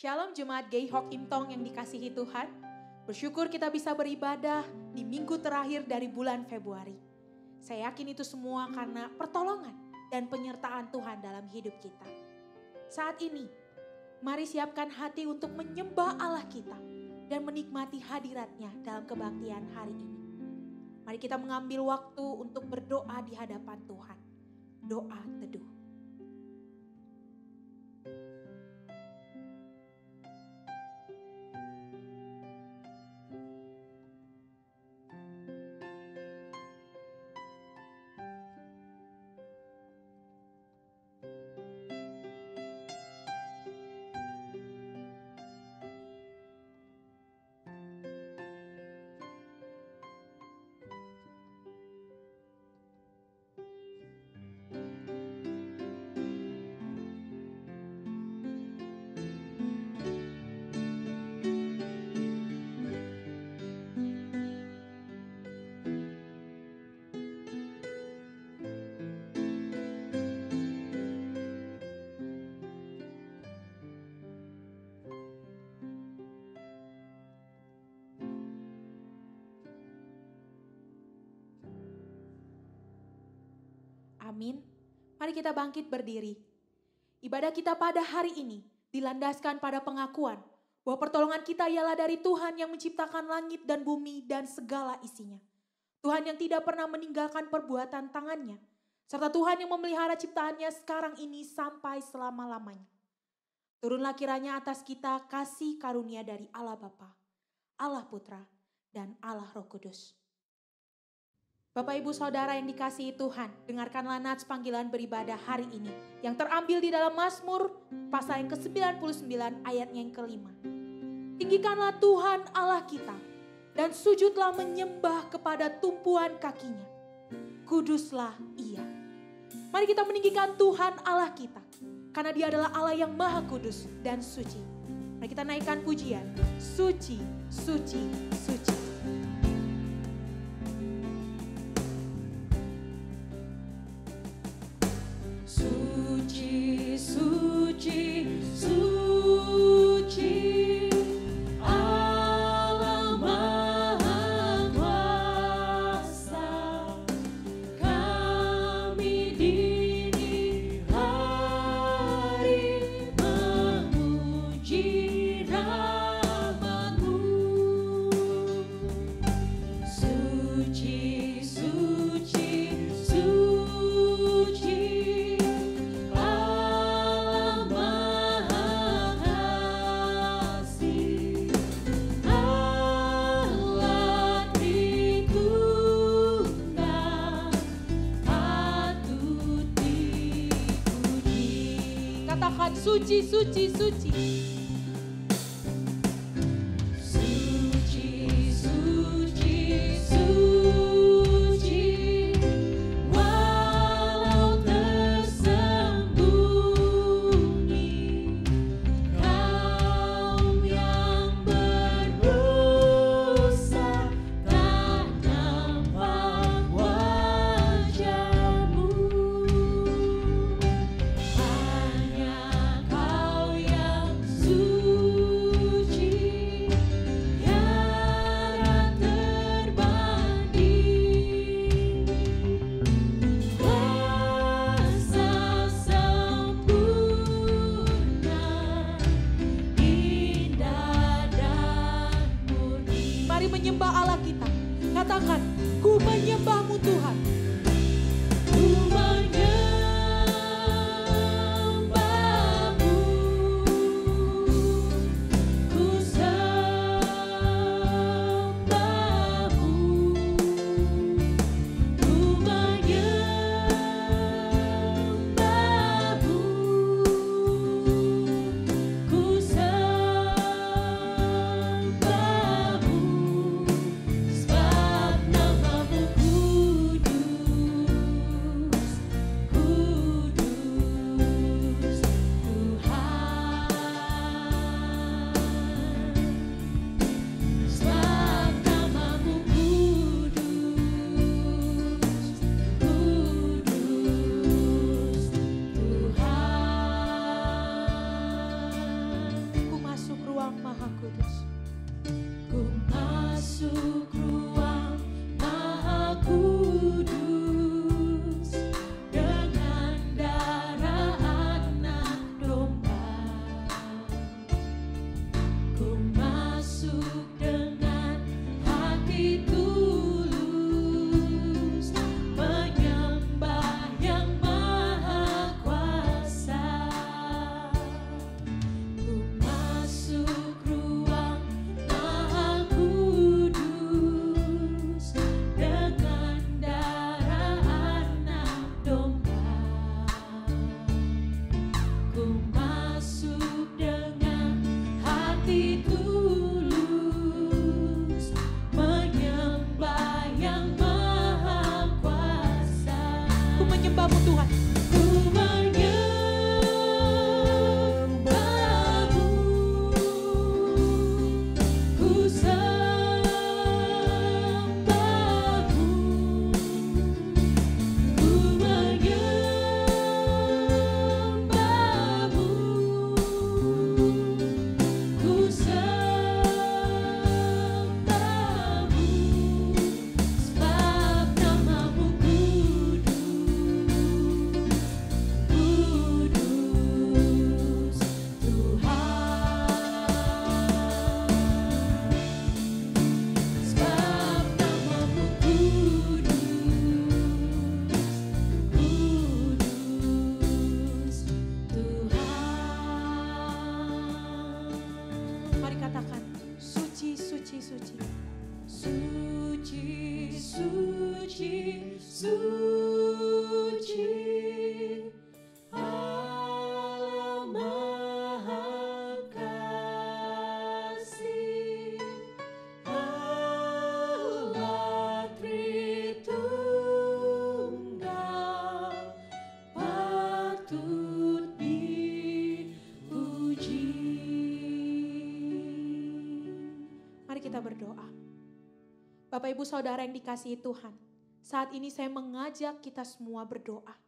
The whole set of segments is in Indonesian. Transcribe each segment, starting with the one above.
Shalom Jemaat Geihok Imtong yang dikasihi Tuhan. Bersyukur kita bisa beribadah di minggu terakhir dari bulan Februari. Saya yakin itu semua karena pertolongan dan penyertaan Tuhan dalam hidup kita. Saat ini, mari siapkan hati untuk menyembah Allah kita dan menikmati hadiratnya dalam kebaktian hari ini. Mari kita mengambil waktu untuk berdoa di hadapan Tuhan. Doa teduh. Amin. Mari kita bangkit berdiri. Ibadah kita pada hari ini dilandaskan pada pengakuan bahwa pertolongan kita ialah dari Tuhan yang menciptakan langit dan bumi dan segala isinya. Tuhan yang tidak pernah meninggalkan perbuatan tangannya, serta Tuhan yang memelihara ciptaannya sekarang ini sampai selama-lamanya. Turunlah kiranya atas kita kasih karunia dari Allah Bapa, Allah Putra, dan Allah Roh Kudus. Bapak Ibu Saudara yang dikasihi Tuhan, dengarkanlah nats panggilan beribadah hari ini yang terambil di dalam Mazmur pasal yang ke-99 ayatnya yang ke-5. Tinggikanlah Tuhan Allah kita dan sujudlah menyembah kepada tumpuan kakinya. Kuduslah Ia. Mari kita meninggikan Tuhan Allah kita karena Dia adalah Allah yang maha kudus dan suci. Mari kita naikkan pujian. Suci, suci, suci. Suci, suci, suci, Allah Maha Kuasa. Kami dini hari memuji nama-Mu. Suci, suci, suci. Katakan suci, suci, suci. Suci, suci, suci, walau tersembunyi, kaum yang berdosa tak nampak wajah-Mu. Hanya Kau yang suci, tiada terbanding. Kuasa sempurna, indah dan murni. Mari menyembah Allah kita. Katakan, ku menyembah-Mu Tuhan. Ku menyembah-Mu, ku sembah-Mu, ku menyembah-Mu, ku sembah-Mu, sebab nama-Mu kudus. suci, Allah Maha Kasih, Allah Tritunggal, patut dipuji. Mari kita berdoa. Bapak Ibu Saudara yang dikasihi Tuhan, saat ini saya mengajak kita semua berdoa.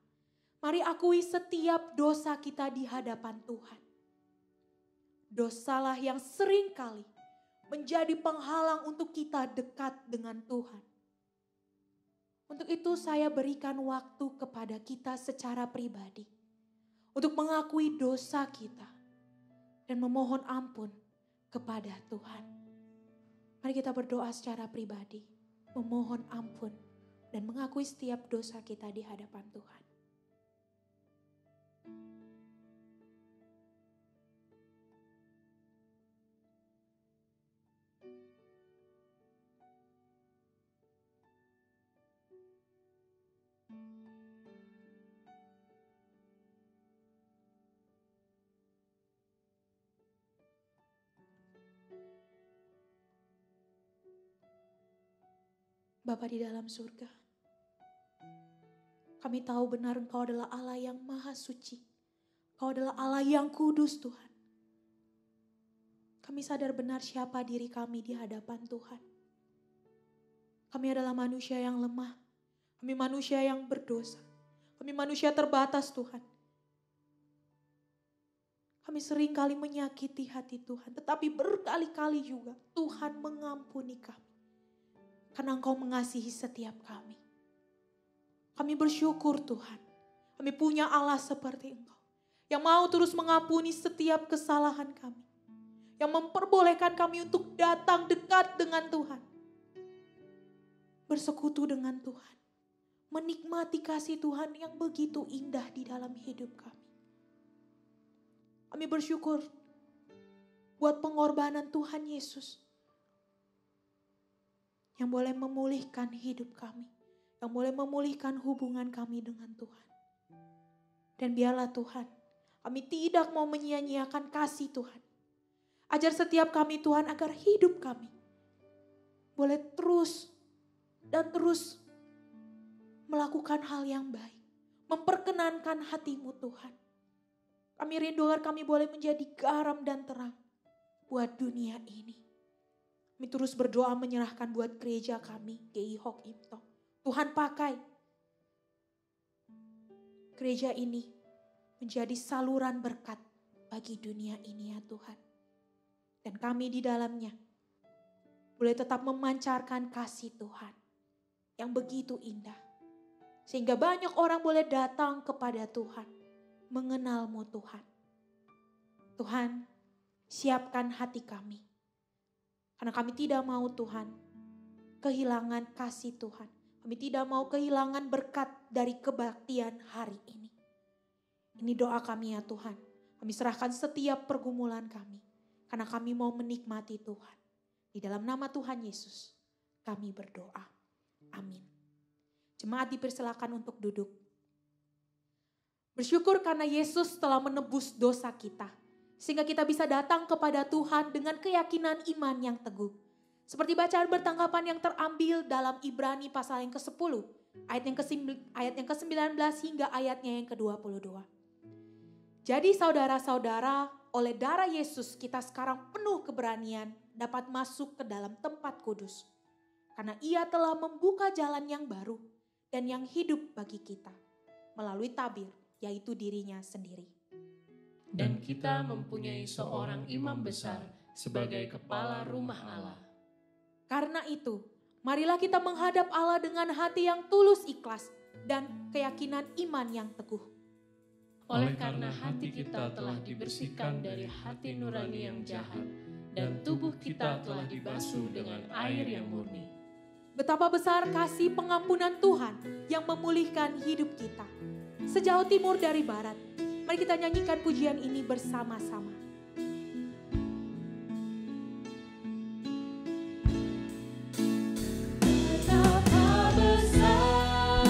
Mari akui setiap dosa kita di hadapan Tuhan. Dosalah yang seringkali menjadi penghalang untuk kita dekat dengan Tuhan. Untuk itu saya berikan waktu kepada kita secara pribadi untuk mengakui dosa kita dan memohon ampun kepada Tuhan. Mari kita berdoa secara pribadi, memohon ampun dan mengakui setiap dosa kita di hadapan Tuhan. Bapa di dalam surga, kami tahu benar Engkau adalah Allah yang maha suci. Engkau adalah Allah yang kudus Tuhan. Kami sadar benar siapa diri kami di hadapan Tuhan. Kami adalah manusia yang lemah. Kami manusia yang berdosa. Kami manusia terbatas Tuhan. Kami sering kali menyakiti hati Tuhan. Tetapi berkali-kali juga Tuhan mengampuni kami. Karena Engkau mengasihi setiap kami. Kami bersyukur Tuhan. Kami punya Allah seperti Engkau. Yang mau terus mengampuni setiap kesalahan kami. Yang memperbolehkan kami untuk datang dekat dengan Tuhan. Bersekutu dengan Tuhan. Menikmati kasih Tuhan yang begitu indah di dalam hidup kami. Kami bersyukur buat pengorbanan Tuhan Yesus. Yang boleh memulihkan hidup kami. Yang boleh memulihkan hubungan kami dengan Tuhan. Dan biarlah Tuhan, kami tidak mau menyia-nyiakan kasih Tuhan. Ajar setiap kami Tuhan agar hidup kami boleh terus dan terus melakukan hal yang baik. Memperkenankan hati-Mu Tuhan. Kami rindu agar kami boleh menjadi garam dan terang buat dunia ini. Kami terus berdoa menyerahkan buat gereja kami, GI Hok Imtok. Tuhan pakai gereja ini menjadi saluran berkat bagi dunia ini ya Tuhan. Dan kami di dalamnya boleh tetap memancarkan kasih Tuhan yang begitu indah. Sehingga banyak orang boleh datang kepada Tuhan, mengenal-Mu Tuhan. Tuhan, siapkan hati kami. Karena kami tidak mau Tuhan kehilangan kasih Tuhan. Kami tidak mau kehilangan berkat dari kebaktian hari ini. Ini doa kami ya Tuhan. Kami serahkan setiap pergumulan kami. Karena kami mau menikmati Tuhan. Di dalam nama Tuhan Yesus kami berdoa. Amin. Jemaat dipersilakan untuk duduk. Bersyukur karena Yesus telah menebus dosa kita. Sehingga kita bisa datang kepada Tuhan dengan keyakinan iman yang teguh. Seperti bacaan bertanggapan yang terambil dalam Ibrani pasal yang ke-10. Ayat yang ke-19 hingga ayatnya yang ke-22. Jadi saudara-saudara, oleh darah Yesus kita sekarang penuh keberanian dapat masuk ke dalam tempat kudus. Karena Ia telah membuka jalan yang baru dan yang hidup bagi kita. Melalui tabir, yaitu dirinya sendiri. Dan kita mempunyai seorang imam besar sebagai kepala rumah Allah. Karena itu, marilah kita menghadap Allah dengan hati yang tulus ikhlas dan keyakinan iman yang teguh. Oleh karena hati kita telah dibersihkan dari hati nurani yang jahat dan tubuh kita telah dibasuh dengan air yang murni. Betapa besar kasih pengampunan Tuhan yang memulihkan hidup kita. Sejauh timur dari barat, mari kita nyanyikan pujian ini bersama-sama. Betapa besar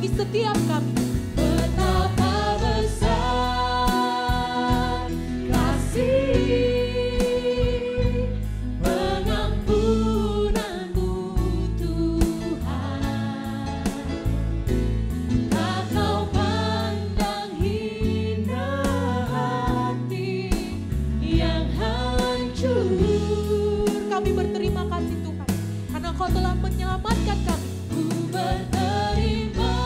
bagi setiap kami. Betapa besar kasih pengampunan-Mu Tuhan. Tak Kau pandang hina hati yang hancur. Kami berterima kasih Tuhan, karena Kau telah menyelamatkan kami. Ku berterima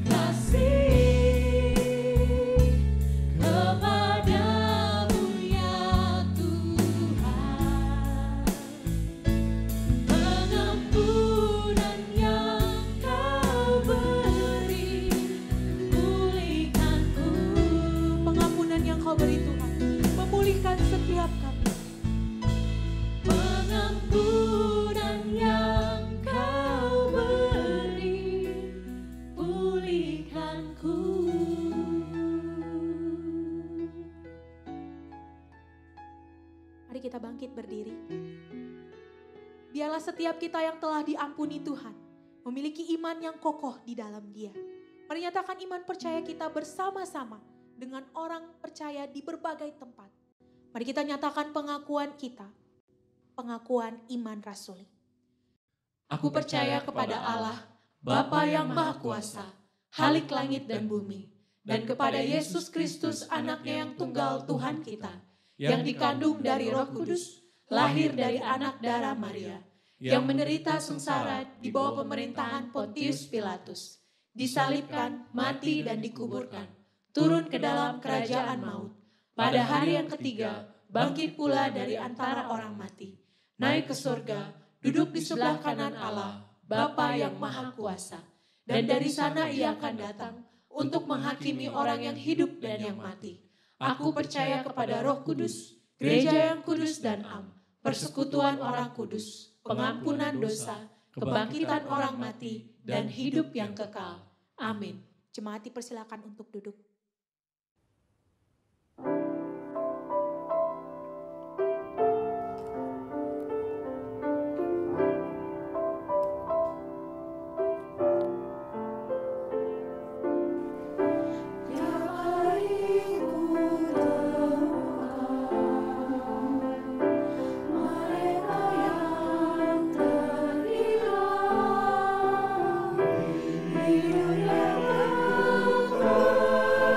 kasih kepadamu ya Tuhan. Pengampunan yang Kau beri, pulihkanku. Pengampunan yang Kau beri Tuhan, memulihkan setiap kami. Pengampunan yang Kau beri, pulihkanku. Mari kita bangkit berdiri. Biarlah setiap kita yang telah diampuni Tuhan memiliki iman yang kokoh di dalam Dia. Mari nyatakan iman percaya kita bersama-sama dengan orang percaya di berbagai tempat. Mari kita nyatakan pengakuan kita, pengakuan iman rasuli. Aku percaya kepada Allah, Bapa yang Maha Kuasa, Khalik langit dan bumi, dan kepada Yesus Kristus anaknya yang tunggal Tuhan kita, yang dikandung dari Roh Kudus, lahir dari anak darah Maria, yang menderita sengsara di bawah pemerintahan Pontius Pilatus, disalibkan, mati dan dikuburkan, turun ke dalam kerajaan maut, pada hari yang ketiga bangkit pula dari antara orang mati, naik ke surga, duduk di sebelah kanan Allah, Bapa yang Maha Kuasa, dan dari sana Ia akan datang untuk menghakimi orang yang hidup dan yang mati. Aku percaya kepada Roh Kudus, gereja yang kudus dan am, persekutuan orang kudus, pengampunan dosa, kebangkitan orang mati, dan hidup yang kekal. Amin. Jemaat dipersilakan untuk duduk. Hidup yang kekal.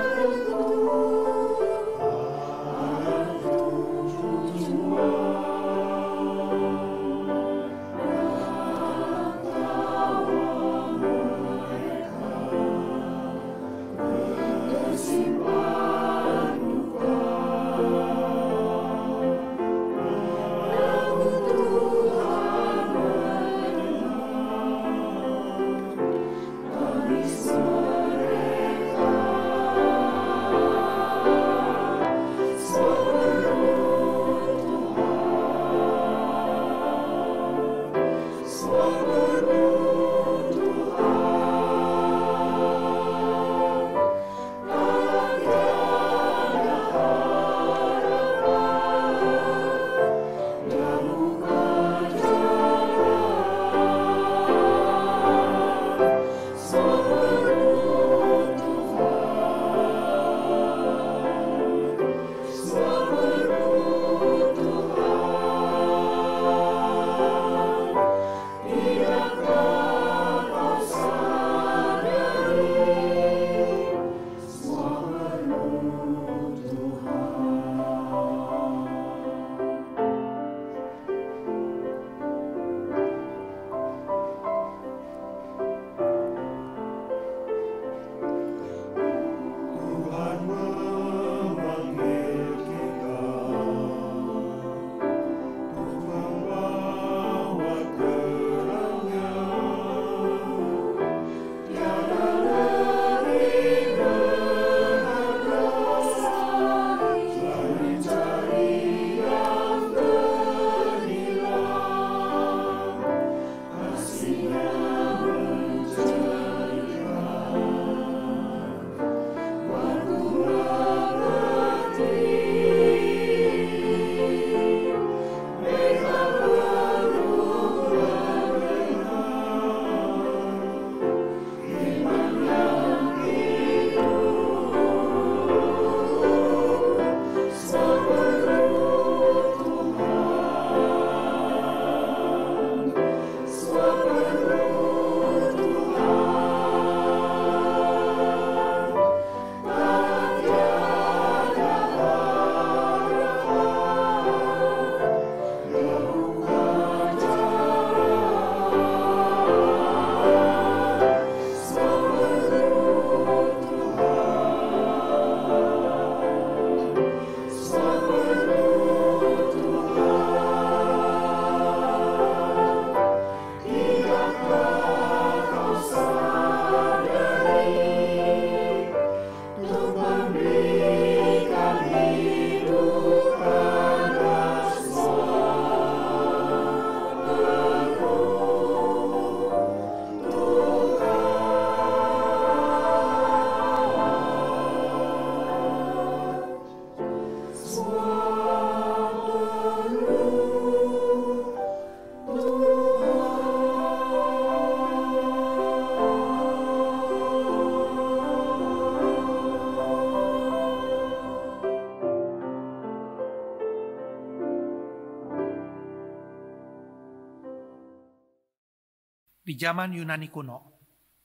zaman Yunani kuno,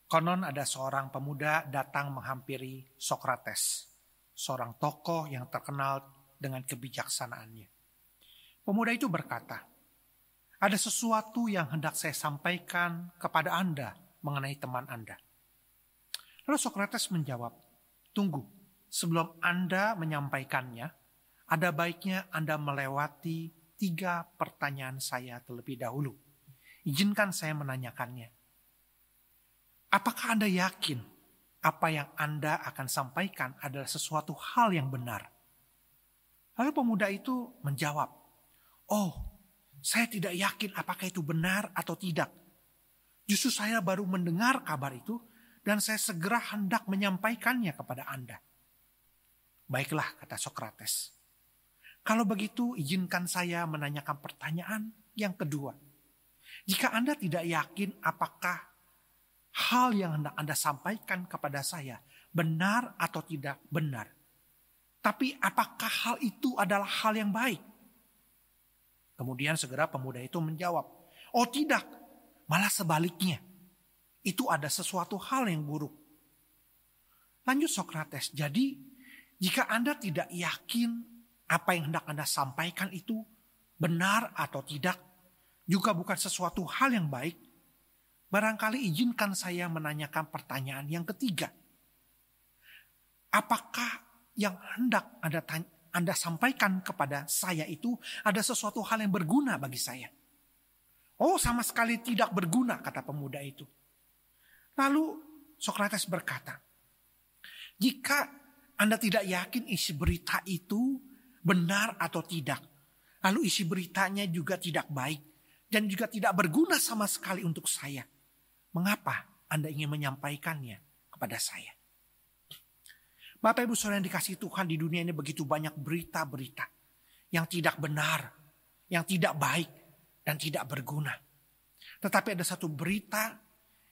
konon ada seorang pemuda datang menghampiri Sokrates, seorang tokoh yang terkenal dengan kebijaksanaannya. Pemuda itu berkata, "Ada sesuatu yang hendak saya sampaikan kepada Anda mengenai teman Anda." Lalu Sokrates menjawab, "Tunggu, sebelum Anda menyampaikannya, ada baiknya Anda melewati 3 pertanyaan saya terlebih dahulu. Izinkan saya menanyakannya. Apakah Anda yakin apa yang Anda akan sampaikan adalah sesuatu hal yang benar?" Lalu pemuda itu menjawab, "Oh, saya tidak yakin apakah itu benar atau tidak. Justru saya baru mendengar kabar itu dan saya segera hendak menyampaikannya kepada Anda." "Baiklah," kata Sokrates. "Kalau begitu izinkan saya menanyakan pertanyaan yang kedua. Jika Anda tidak yakin apakah hal yang hendak Anda sampaikan kepada saya benar atau tidak benar, tapi apakah hal itu adalah hal yang baik?" Kemudian segera pemuda itu menjawab, "Oh tidak, malah sebaliknya. Itu ada sesuatu hal yang buruk." Lanjut Sokrates, "Jadi jika Anda tidak yakin apa yang hendak Anda sampaikan itu benar atau tidak, juga bukan sesuatu hal yang baik, barangkali izinkan saya menanyakan pertanyaan yang ketiga. Apakah yang hendak Anda sampaikan kepada saya itu ada sesuatu hal yang berguna bagi saya?" "Oh, sama sekali tidak berguna," kata pemuda itu. Lalu Sokrates berkata, "Jika Anda tidak yakin isi berita itu benar atau tidak, lalu isi beritanya juga tidak baik dan juga tidak berguna sama sekali untuk saya, mengapa Anda ingin menyampaikannya kepada saya?" Bapak Ibu Saudara yang dikasihi Tuhan, di dunia ini begitu banyak berita-berita yang tidak benar, yang tidak baik, dan tidak berguna. Tetapi ada satu berita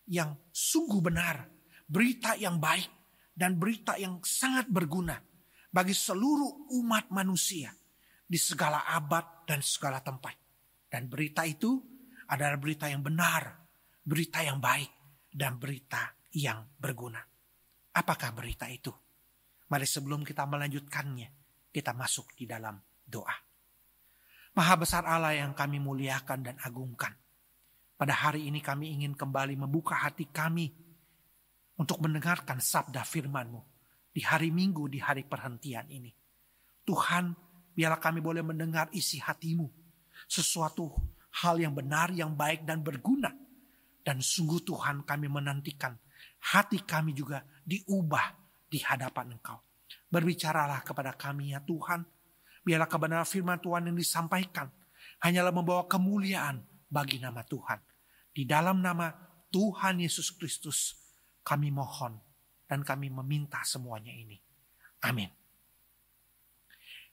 yang sungguh benar, berita yang baik, dan berita yang sangat berguna bagi seluruh umat manusia di segala abad dan segala tempat. Dan berita itu adalah berita yang benar, berita yang baik, dan berita yang berguna. Apakah berita itu? Mari sebelum kita melanjutkannya, kita masuk di dalam doa. Maha besar Allah yang kami muliakan dan agungkan, pada hari ini kami ingin kembali membuka hati kami untuk mendengarkan sabda firman-Mu di hari Minggu, di hari perhentian ini. Tuhan, biarlah kami boleh mendengar isi hati-Mu, sesuatu hal yang benar, yang baik dan berguna. Dan sungguh Tuhan, kami menantikan hati kami juga diubah di hadapan Engkau. Berbicaralah kepada kami ya Tuhan. Biarlah kebenaran firman Tuhan yang disampaikan hanyalah membawa kemuliaan bagi nama Tuhan. Di dalam nama Tuhan Yesus Kristus kami mohon dan kami meminta semuanya ini. Amin.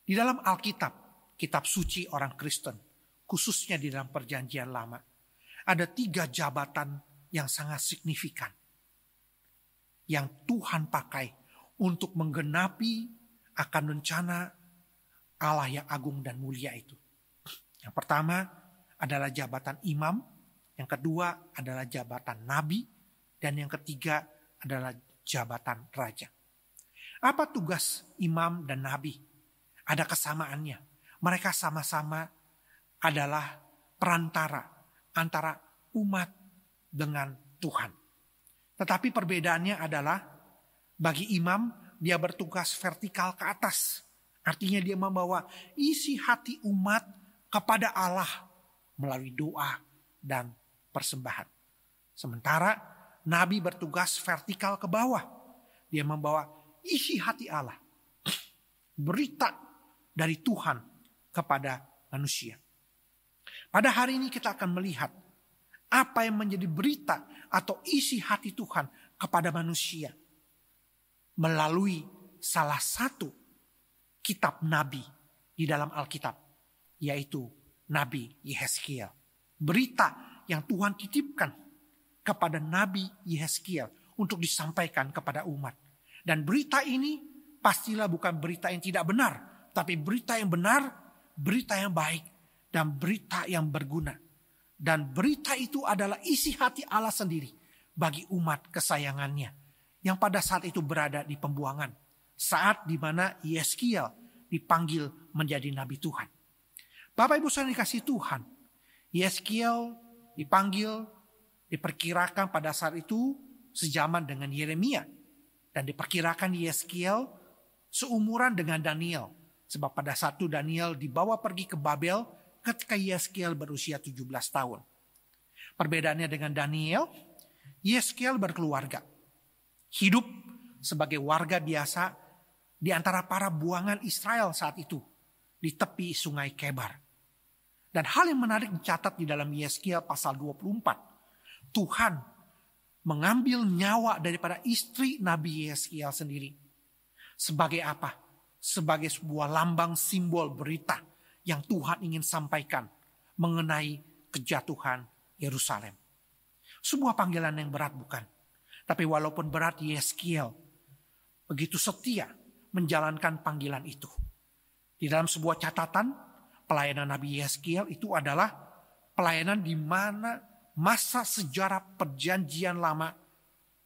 Di dalam Alkitab, kitab suci orang Kristen, khususnya di dalam Perjanjian Lama, ada 3 jabatan yang sangat signifikan yang Tuhan pakai untuk menggenapi akan rencana Allah yang agung dan mulia itu. Yang pertama adalah jabatan imam, yang kedua adalah jabatan nabi, dan yang ketiga adalah jabatan raja. Apa tugas imam dan nabi? Ada kesamaannya. Mereka sama-sama adalah perantara antara umat dengan Tuhan. Tetapi perbedaannya adalah bagi imam dia bertugas vertikal ke atas. Artinya dia membawa isi hati umat kepada Allah melalui doa dan persembahan. Sementara nabi bertugas vertikal ke bawah. Dia membawa isi hati Allah. Berita dari Tuhan kepada manusia. Pada hari ini kita akan melihat apa yang menjadi berita atau isi hati Tuhan kepada manusia melalui salah satu kitab nabi di dalam Alkitab, yaitu Nabi Yehezkiel. Berita yang Tuhan titipkan kepada Nabi Yehezkiel untuk disampaikan kepada umat. Dan berita ini pastilah bukan berita yang tidak benar, tapi berita yang benar, berita yang baik, dan berita yang berguna. Dan berita itu adalah isi hati Allah sendiri bagi umat kesayangannya yang pada saat itu berada di pembuangan. Saat di mana Yeskiel dipanggil menjadi nabi Tuhan. Bapak Ibu saudara dikasih Tuhan, Yeskiel dipanggil, diperkirakan pada saat itu sejaman dengan Yeremia. Dan diperkirakan Yeskiel seumuran dengan Daniel. Sebab pada saat itu Daniel dibawa pergi ke Babel ketika Yeskiel berusia 17 tahun. Perbedaannya dengan Daniel, Yeskiel berkeluarga. Hidup sebagai warga biasa di antara para buangan Israel saat itu di tepi sungai Kebar. Dan hal yang menarik dicatat di dalam Yeskiel pasal 24. Tuhan mengambil nyawa daripada istri Nabi Yeskiel sendiri. Sebagai apa? Sebagai sebuah lambang simbol berita yang Tuhan ingin sampaikan mengenai kejatuhan Yerusalem. Sebuah panggilan yang berat bukan? Tapi walaupun berat, Yeskiel begitu setia menjalankan panggilan itu. Di dalam sebuah catatan, pelayanan Nabi Yeskiel itu adalah pelayanan di mana masa sejarah perjanjian lama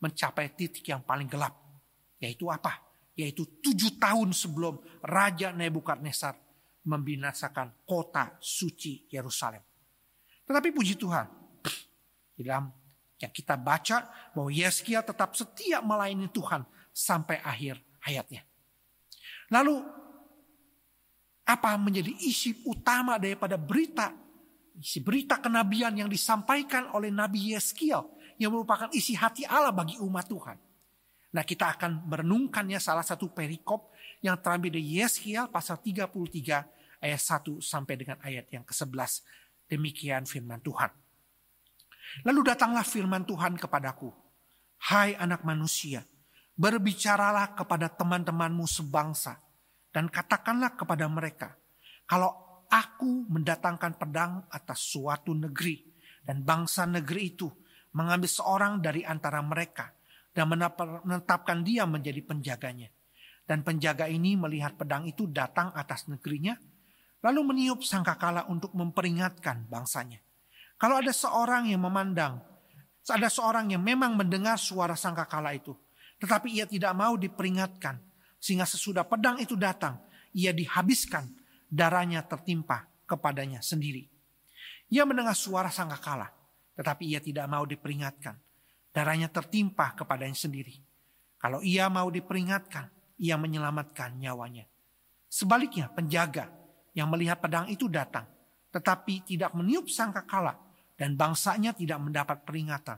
mencapai titik yang paling gelap. Yaitu apa? Yaitu 7 tahun sebelum Raja Nebukadnezar membinasakan kota suci Yerusalem. Tetapi puji Tuhan, di dalam yang kita baca bahwa Yeskiel tetap setia melayani Tuhan sampai akhir hayatnya. Lalu apa menjadi isi utama daripada isi berita kenabian yang disampaikan oleh Nabi Yeskiel yang merupakan isi hati Allah bagi umat Tuhan? Nah, kita akan merenungkannya salah satu perikop yang terambil dari Yeskiel pasal 33 ayat 1 sampai dengan ayat yang ke-11. Demikian firman Tuhan. Lalu datanglah firman Tuhan kepadaku, hai anak manusia, berbicaralah kepada teman-temanmu sebangsa dan katakanlah kepada mereka, kalau aku mendatangkan pedang atas suatu negeri dan bangsa negeri itu mengambil seorang dari antara mereka dan menetapkan dia menjadi penjaganya. Dan penjaga ini melihat pedang itu datang atas negerinya, lalu meniup sangkakala untuk memperingatkan bangsanya. Kalau ada seorang yang memandang, ada seorang yang memang mendengar suara sangkakala itu, tetapi ia tidak mau diperingatkan, sehingga sesudah pedang itu datang, ia dihabiskan, darahnya tertimpa kepadanya sendiri. Ia mendengar suara sangkakala, tetapi ia tidak mau diperingatkan, darahnya tertimpa kepadanya sendiri. Kalau ia mau diperingatkan, ia menyelamatkan nyawanya. Sebaliknya penjaga yang melihat pedang itu datang, tetapi tidak meniup sangkakala, dan bangsanya tidak mendapat peringatan.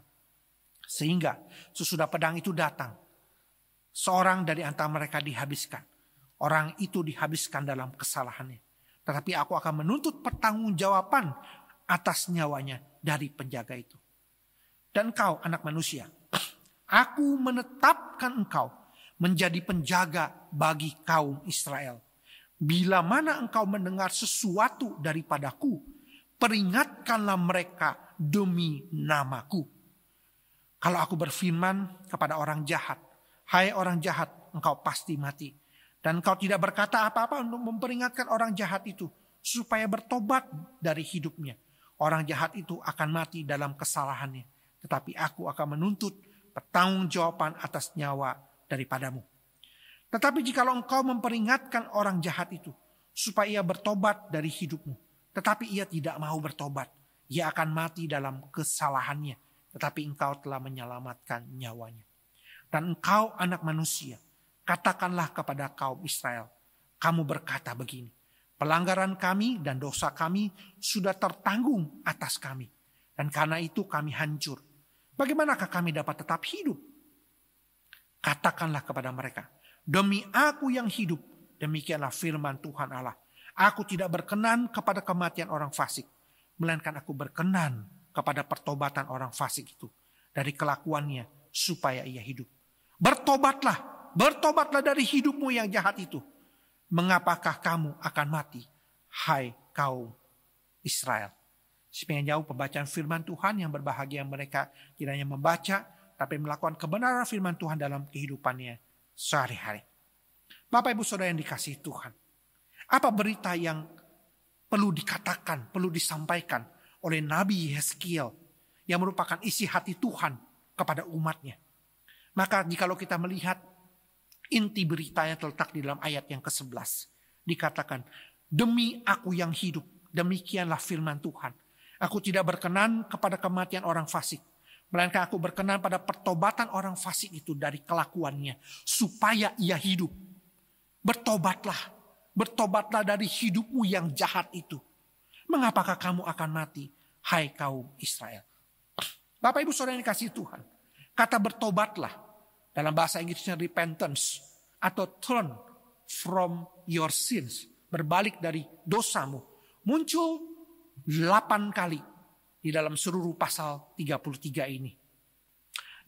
Sehingga sesudah pedang itu datang, seorang dari antara mereka dihabiskan. Orang itu dihabiskan dalam kesalahannya. Tetapi aku akan menuntut pertanggungjawaban atas nyawanya dari penjaga itu. Dan engkau anak manusia, aku menetapkan engkau menjadi penjaga bagi kaum Israel. Bila mana engkau mendengar sesuatu daripadaku, peringatkanlah mereka demi namaku. Kalau aku berfirman kepada orang jahat, hai orang jahat, engkau pasti mati. Dan engkau tidak berkata apa-apa untuk memperingatkan orang jahat itu, supaya bertobat dari hidupnya. Orang jahat itu akan mati dalam kesalahannya. Tetapi aku akan menuntut pertanggungjawaban atas nyawa daripadamu. Tetapi jikalau engkau memperingatkan orang jahat itu, supaya ia bertobat dari hidupmu, tetapi ia tidak mau bertobat, ia akan mati dalam kesalahannya, tetapi engkau telah menyelamatkan nyawanya. Dan engkau anak manusia, katakanlah kepada kaum Israel, kamu berkata begini, pelanggaran kami dan dosa kami sudah tertanggung atas kami, dan karena itu kami hancur. Bagaimanakah kami dapat tetap hidup? Katakanlah kepada mereka, demi aku yang hidup, demikianlah firman Tuhan Allah, aku tidak berkenan kepada kematian orang fasik, melainkan aku berkenan kepada pertobatan orang fasik itu dari kelakuannya supaya ia hidup. Bertobatlah dari hidupmu yang jahat itu. Mengapakah kamu akan mati, hai kaum Israel? Sepanjang jauh pembacaan firman Tuhan, yang berbahagia mereka tidak hanya membaca, tapi melakukan kebenaran firman Tuhan dalam kehidupannya sehari-hari. Bapak Ibu Saudara yang dikasihi Tuhan, apa berita yang perlu dikatakan, perlu disampaikan oleh Nabi Yeskiel yang merupakan isi hati Tuhan kepada umatnya. Maka jikalau kita melihat inti beritanya terletak di dalam ayat yang ke-11. Dikatakan, demi aku yang hidup, demikianlah firman Tuhan. Aku tidak berkenan kepada kematian orang fasik, melainkan aku berkenan pada pertobatan orang fasik itu dari kelakuannya, supaya ia hidup. Bertobatlah dari hidupmu yang jahat itu. Mengapakah kamu akan mati, hai kaum Israel? Bapak Ibu Saudara yang dikasihi Tuhan, kata bertobatlah dalam bahasa Inggrisnya repentance atau turn from your sins, berbalik dari dosamu, muncul 8 kali di dalam seluruh pasal 33 ini.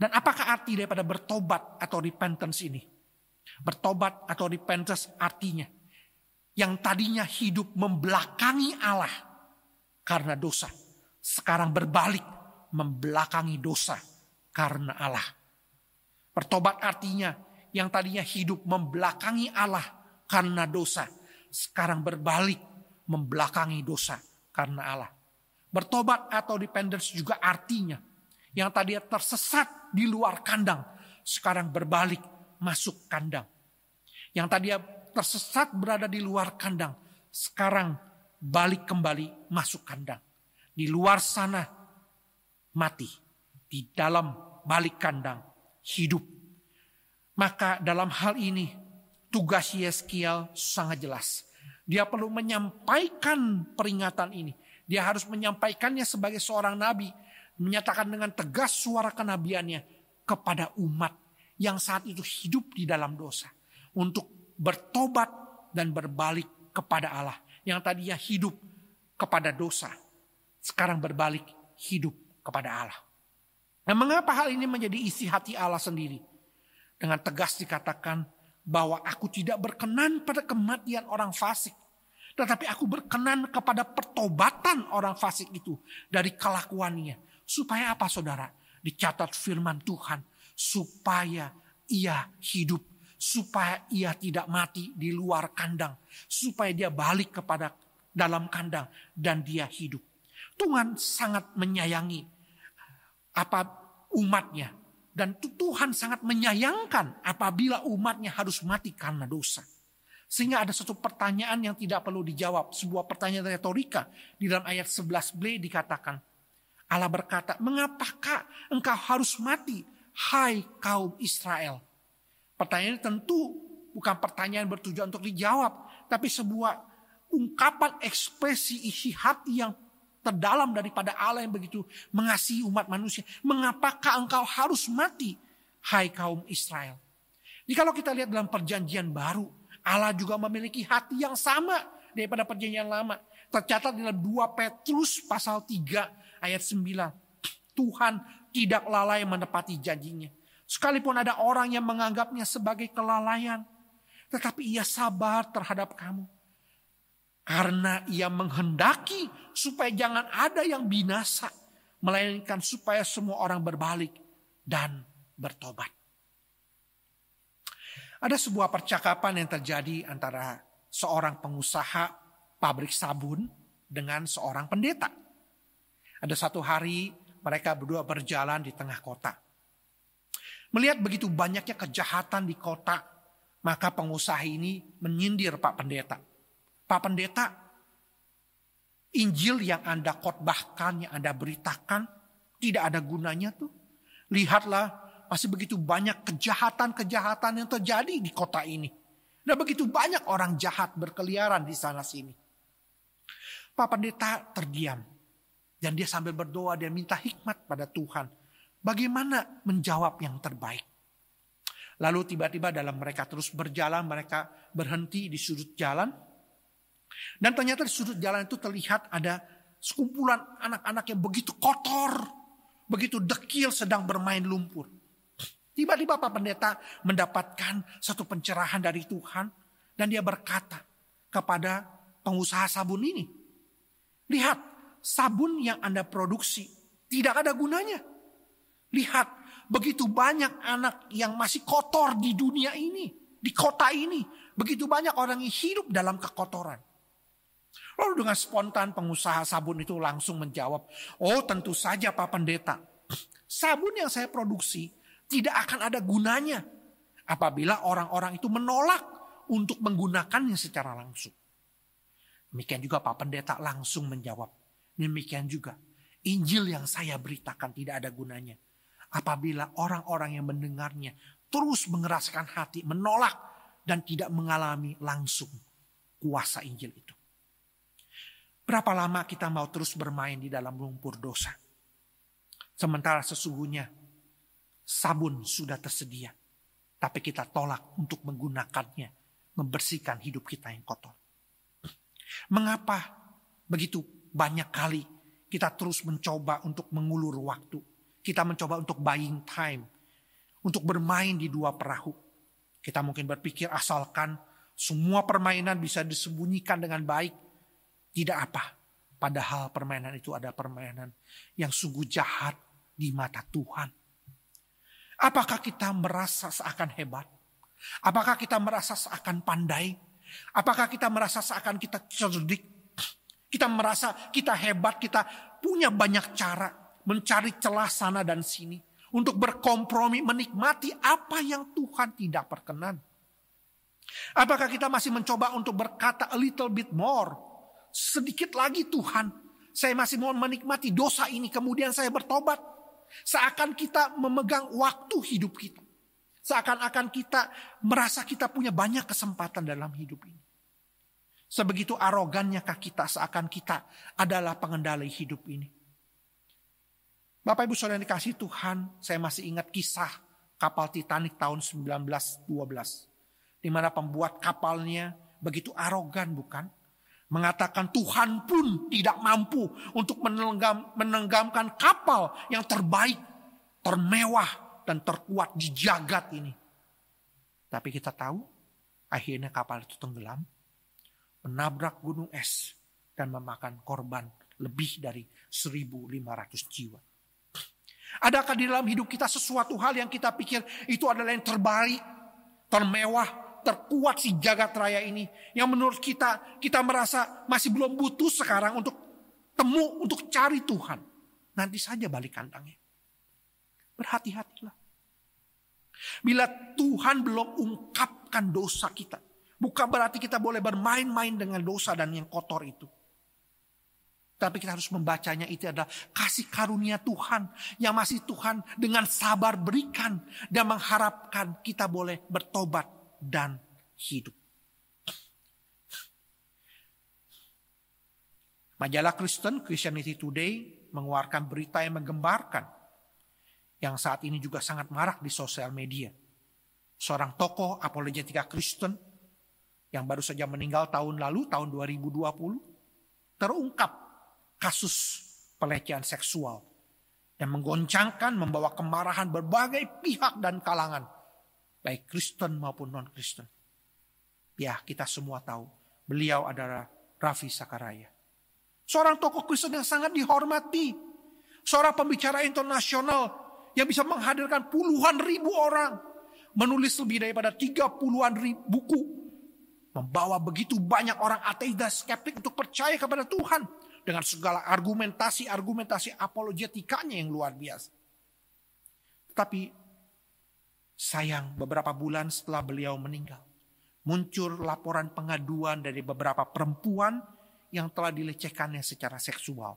Dan apakah arti daripada bertobat atau repentance ini? Bertobat atau repentance artinya yang tadinya hidup membelakangi Allah karena dosa, sekarang berbalik membelakangi dosa karena Allah. Bertobat artinya yang tadinya hidup membelakangi Allah karena dosa, sekarang berbalik membelakangi dosa karena Allah. Bertobat atau repentance juga artinya yang tadinya tersesat di luar kandang, sekarang berbalik masuk kandang. Yang tadinya tersesat berada di luar kandang, sekarang balik kembali masuk kandang. Di luar sana mati, di dalam balik kandang hidup. Maka dalam hal ini tugas Yeskiel sangat jelas. Dia perlu menyampaikan peringatan ini. Dia harus menyampaikannya sebagai seorang nabi, menyatakan dengan tegas suara kenabiannya kepada umat yang saat itu hidup di dalam dosa, untuk bertobat dan berbalik kepada Allah. Yang tadinya hidup kepada dosa, sekarang berbalik hidup kepada Allah. Nah, mengapa hal ini menjadi isi hati Allah sendiri? Dengan tegas dikatakan bahwa aku tidak berkenan pada kematian orang fasik, tetapi aku berkenan kepada pertobatan orang fasik itu dari kelakuannya. Supaya apa saudara? Dicatat firman Tuhan, supaya ia hidup, supaya ia tidak mati di luar kandang, supaya dia balik kepada dalam kandang dan dia hidup. Tuhan sangat menyayangi umatnya, dan Tuhan sangat menyayangkan apabila umatnya harus mati karena dosa. Sehingga ada satu pertanyaan yang tidak perlu dijawab, sebuah pertanyaan retorika. Di dalam ayat 11b dikatakan, Allah berkata, mengapakah engkau harus mati, hai kaum Israel? Pertanyaan ini tentu bukan pertanyaan bertujuan untuk dijawab, tapi sebuah ungkapan ekspresi isi hati yang terdalam daripada Allah yang begitu mengasihi umat manusia. Mengapakah engkau harus mati, hai kaum Israel? Jikalau kita lihat dalam perjanjian baru, Allah juga memiliki hati yang sama daripada perjanjian lama. Tercatat dalam 2 Petrus pasal 3 ayat 9. Tuhan tidak lalai menepati janjinya. Sekalipun ada orang yang menganggapnya sebagai kelalaian, tetapi ia sabar terhadap kamu. Karena ia menghendaki supaya jangan ada yang binasa, melainkan supaya semua orang berbalik dan bertobat. Ada sebuah percakapan yang terjadi antara seorang pengusaha pabrik sabun dengan seorang pendeta. Ada satu hari mereka berdua berjalan di tengah kota. Melihat begitu banyaknya kejahatan di kota, maka pengusaha ini menyindir Pak Pendeta. Pak Pendeta, Injil yang Anda khotbahkan, yang Anda beritakan, tidak ada gunanya tuh. Lihatlah, masih begitu banyak kejahatan-kejahatan yang terjadi di kota ini. Dan begitu banyak orang jahat berkeliaran di sana sini. Pak Pendeta terdiam. Dan dia sambil berdoa, dia minta hikmat pada Tuhan. Bagaimana menjawab yang terbaik. Lalu tiba-tiba dalam mereka terus berjalan, mereka berhenti di sudut jalan. Dan ternyata di sudut jalan itu terlihat ada sekumpulan anak-anak yang begitu kotor, begitu dekil sedang bermain lumpur. Tiba-tiba Pak Pendeta mendapatkan satu pencerahan dari Tuhan. Dan dia berkata kepada pengusaha sabun ini, lihat, sabun yang Anda produksi tidak ada gunanya. Lihat, begitu banyak anak yang masih kotor di dunia ini, di kota ini. Begitu banyak orang yang hidup dalam kekotoran. Lalu dengan spontan pengusaha sabun itu langsung menjawab, "Oh tentu saja Pak Pendeta, sabun yang saya produksi tidak akan ada gunanya apabila orang-orang itu menolak untuk menggunakannya secara langsung." Demikian juga Pak Pendeta langsung menjawab, "Demikian juga Injil yang saya beritakan tidak ada gunanya apabila orang-orang yang mendengarnya terus mengeraskan hati, menolak dan tidak mengalami langsung kuasa Injil itu." Berapa lama kita mau terus bermain di dalam lumpur dosa? Sementara sesungguhnya sabun sudah tersedia, tapi kita tolak untuk menggunakannya, membersihkan hidup kita yang kotor. Mengapa begitu banyak kali kita terus mencoba untuk mengulur waktu? Kita mencoba untuk buying time, untuk bermain di dua perahu. Kita mungkin berpikir asalkan semua permainan bisa disembunyikan dengan baik. Tidak apa, padahal permainan itu ada permainan yang sungguh jahat di mata Tuhan. Apakah kita merasa seakan hebat? Apakah kita merasa seakan pandai? Apakah kita merasa seakan kita cerdik? Kita merasa kita hebat, kita punya banyak cara mencari celah sana dan sini untuk berkompromi menikmati apa yang Tuhan tidak perkenan. Apakah kita masih mencoba untuk berkata a little bit more? Sedikit lagi Tuhan, saya masih mau menikmati dosa ini kemudian saya bertobat. Seakan kita memegang waktu hidup kita. Seakan-akan kita merasa kita punya banyak kesempatan dalam hidup ini. Sebegitu arogannyakah kita seakan kita adalah pengendali hidup ini. Bapak Ibu Saudara yang dikasihi Tuhan, saya masih ingat kisah kapal Titanic tahun 1912. Di mana pembuat kapalnya begitu arogan bukan? Mengatakan Tuhan pun tidak mampu untuk menenggamkan kapal yang terbaik, termewah, dan terkuat di jagat ini. Tapi kita tahu akhirnya kapal itu tenggelam, menabrak gunung es, dan memakan korban lebih dari 1.500 jiwa. Adakah di dalam hidup kita sesuatu hal yang kita pikir itu adalah yang terbaik, termewah, terkuat si jagat raya ini, yang menurut kita merasa masih belum butuh sekarang untuk cari Tuhan. Nanti saja balik kantangnya. Berhati-hatilah. Bila Tuhan belum ungkapkan dosa kita, bukan berarti kita boleh bermain-main dengan dosa dan yang kotor itu. Tapi kita harus membacanya, itu adalah kasih karunia Tuhan yang masih Tuhan dengan sabar berikan dan mengharapkan kita boleh bertobat dan hidup. Majalah Kristen, Christianity Today, mengeluarkan berita yang menggembarkan, yang saat ini juga sangat marak di sosial media. Seorang tokoh apologetika Kristen yang baru saja meninggal tahun lalu, tahun 2020, terungkap kasus pelecehan seksual yang menggoncangkan, membawa kemarahan berbagai pihak dan kalangan, baik Kristen maupun non-Kristen. Ya, kita semua tahu beliau adalah Ravi Zachariah. Seorang tokoh Kristen yang sangat dihormati. Seorang pembicara internasional yang bisa menghadirkan puluhan ribu orang. Menulis lebih daripada 30-an ribu buku. Membawa begitu banyak orang ateis dan skeptik untuk percaya kepada Tuhan. Dengan segala argumentasi apologetikanya yang luar biasa. Tetapi sayang, beberapa bulan setelah beliau meninggal, muncul laporan pengaduan dari beberapa perempuan yang telah dilecehkannya secara seksual.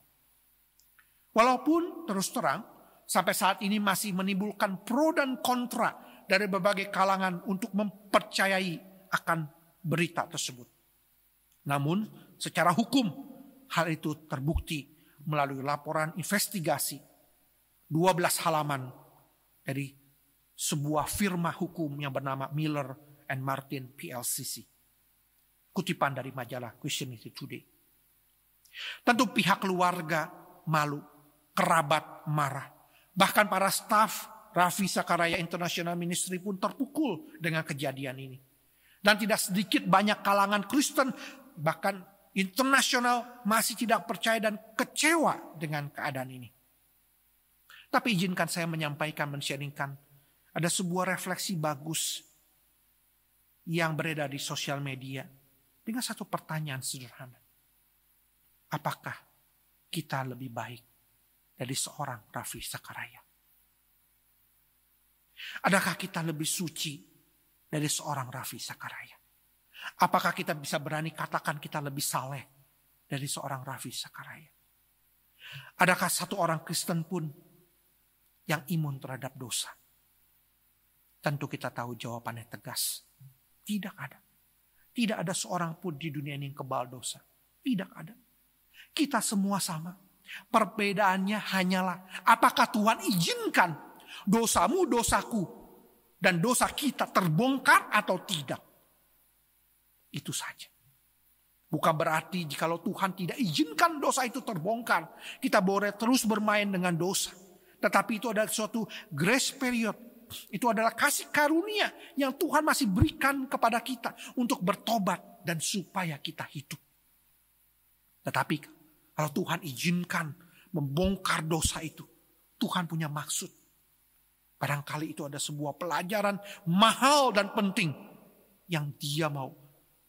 Walaupun terus terang, sampai saat ini masih menimbulkan pro dan kontra dari berbagai kalangan untuk mempercayai akan berita tersebut. Namun secara hukum, hal itu terbukti melalui laporan investigasi 12 halaman dari sebuah firma hukum yang bernama Miller and Martin PLCC. Kutipan dari majalah Christianity Today. Tentu pihak keluarga malu, kerabat marah. Bahkan para staf Ravi Zachariah International Ministry pun terpukul dengan kejadian ini. Dan tidak sedikit banyak kalangan Kristen, bahkan internasional, masih tidak percaya dan kecewa dengan keadaan ini. Tapi izinkan saya menyampaikan, men-sharingkan, ada sebuah refleksi bagus yang beredar di sosial media dengan satu pertanyaan sederhana. apakah kita lebih baik dari seorang Ravi Sakaraya? Adakah kita lebih suci dari seorang Ravi Sakaraya? Apakah kita bisa berani katakan kita lebih saleh dari seorang Ravi Sakaraya? Adakah satu orang Kristen pun yang imun terhadap dosa? Tentu kita tahu jawabannya tegas. Tidak ada. Tidak ada seorang pun di dunia ini yang kebal dosa. Tidak ada. Kita semua sama. Perbedaannya hanyalah apakah Tuhan izinkan dosamu, dosaku, dan dosa kita terbongkar atau tidak. Itu saja. Bukan berarti jikalau Tuhan tidak izinkan dosa itu terbongkar, kita boleh terus bermain dengan dosa. Tetapi itu adalah suatu grace period. Itu adalah kasih karunia yang Tuhan masih berikan kepada kita untuk bertobat dan supaya kita hidup. Tetapi kalau Tuhan izinkan membongkar dosa itu, Tuhan punya maksud. Barangkali itu ada sebuah pelajaran mahal dan penting yang Dia mau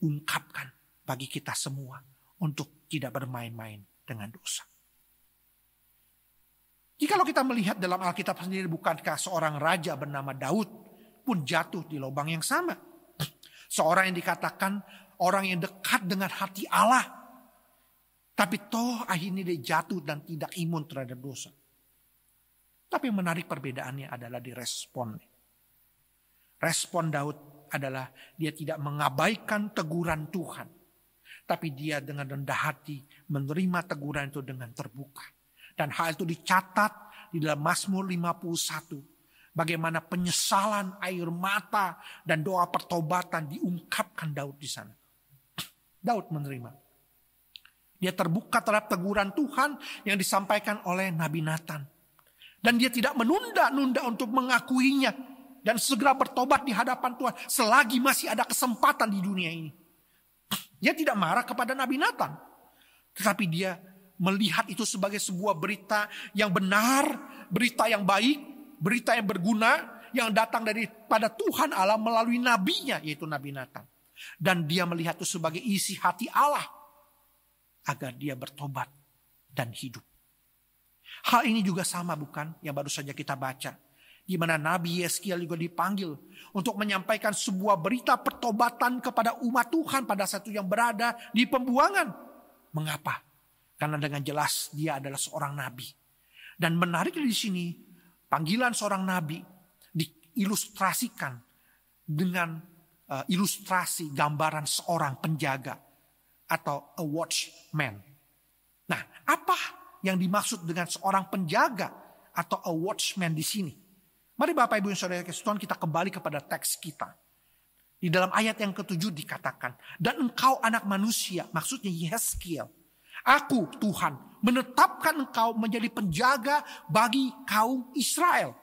ungkapkan bagi kita semua untuk tidak bermain-main dengan dosa. Jikalau kita melihat dalam Alkitab sendiri, bukankah seorang raja bernama Daud pun jatuh di lubang yang sama? Seorang yang dikatakan orang yang dekat dengan hati Allah. Tapi toh akhirnya dia jatuh dan tidak imun terhadap dosa. Tapi yang menarik perbedaannya adalah di responnya. Respon Daud adalah dia tidak mengabaikan teguran Tuhan. Tapi dia dengan rendah hati menerima teguran itu dengan terbuka. Dan hal itu dicatat di dalam Mazmur 51. Bagaimana penyesalan, air mata, dan doa pertobatan diungkapkan Daud di sana. Daud menerima. Dia terbuka terhadap teguran Tuhan yang disampaikan oleh Nabi Nathan. Dan dia tidak menunda-nunda untuk mengakuinya. Dan segera bertobat di hadapan Tuhan selagi masih ada kesempatan di dunia ini. Dia tidak marah kepada Nabi Nathan. Tetapi dia melihat itu sebagai sebuah berita yang benar, berita yang baik, berita yang berguna, yang datang daripada Tuhan Allah melalui nabinya, yaitu Nabi Nathan. Dan dia melihat itu sebagai isi hati Allah, agar dia bertobat dan hidup. Hal ini juga sama bukan yang baru saja kita baca. Di mana Nabi Yeskiel juga dipanggil untuk menyampaikan sebuah berita pertobatan kepada umat Tuhan pada saat itu yang berada di pembuangan. Mengapa? Karena dengan jelas dia adalah seorang nabi. Dan menarik di sini, panggilan seorang nabi diilustrasikan dengan ilustrasi gambaran seorang penjaga atau a watchman. Nah, apa yang dimaksud dengan seorang penjaga atau a watchman di sini? Mari Bapak Ibu yang Saudara Tuhan, kita kembali kepada teks kita. Di dalam ayat yang ke-7 dikatakan, dan engkau anak manusia, maksudnya Yeskiel, aku Tuhan menetapkan engkau menjadi penjaga bagi kaum Israel.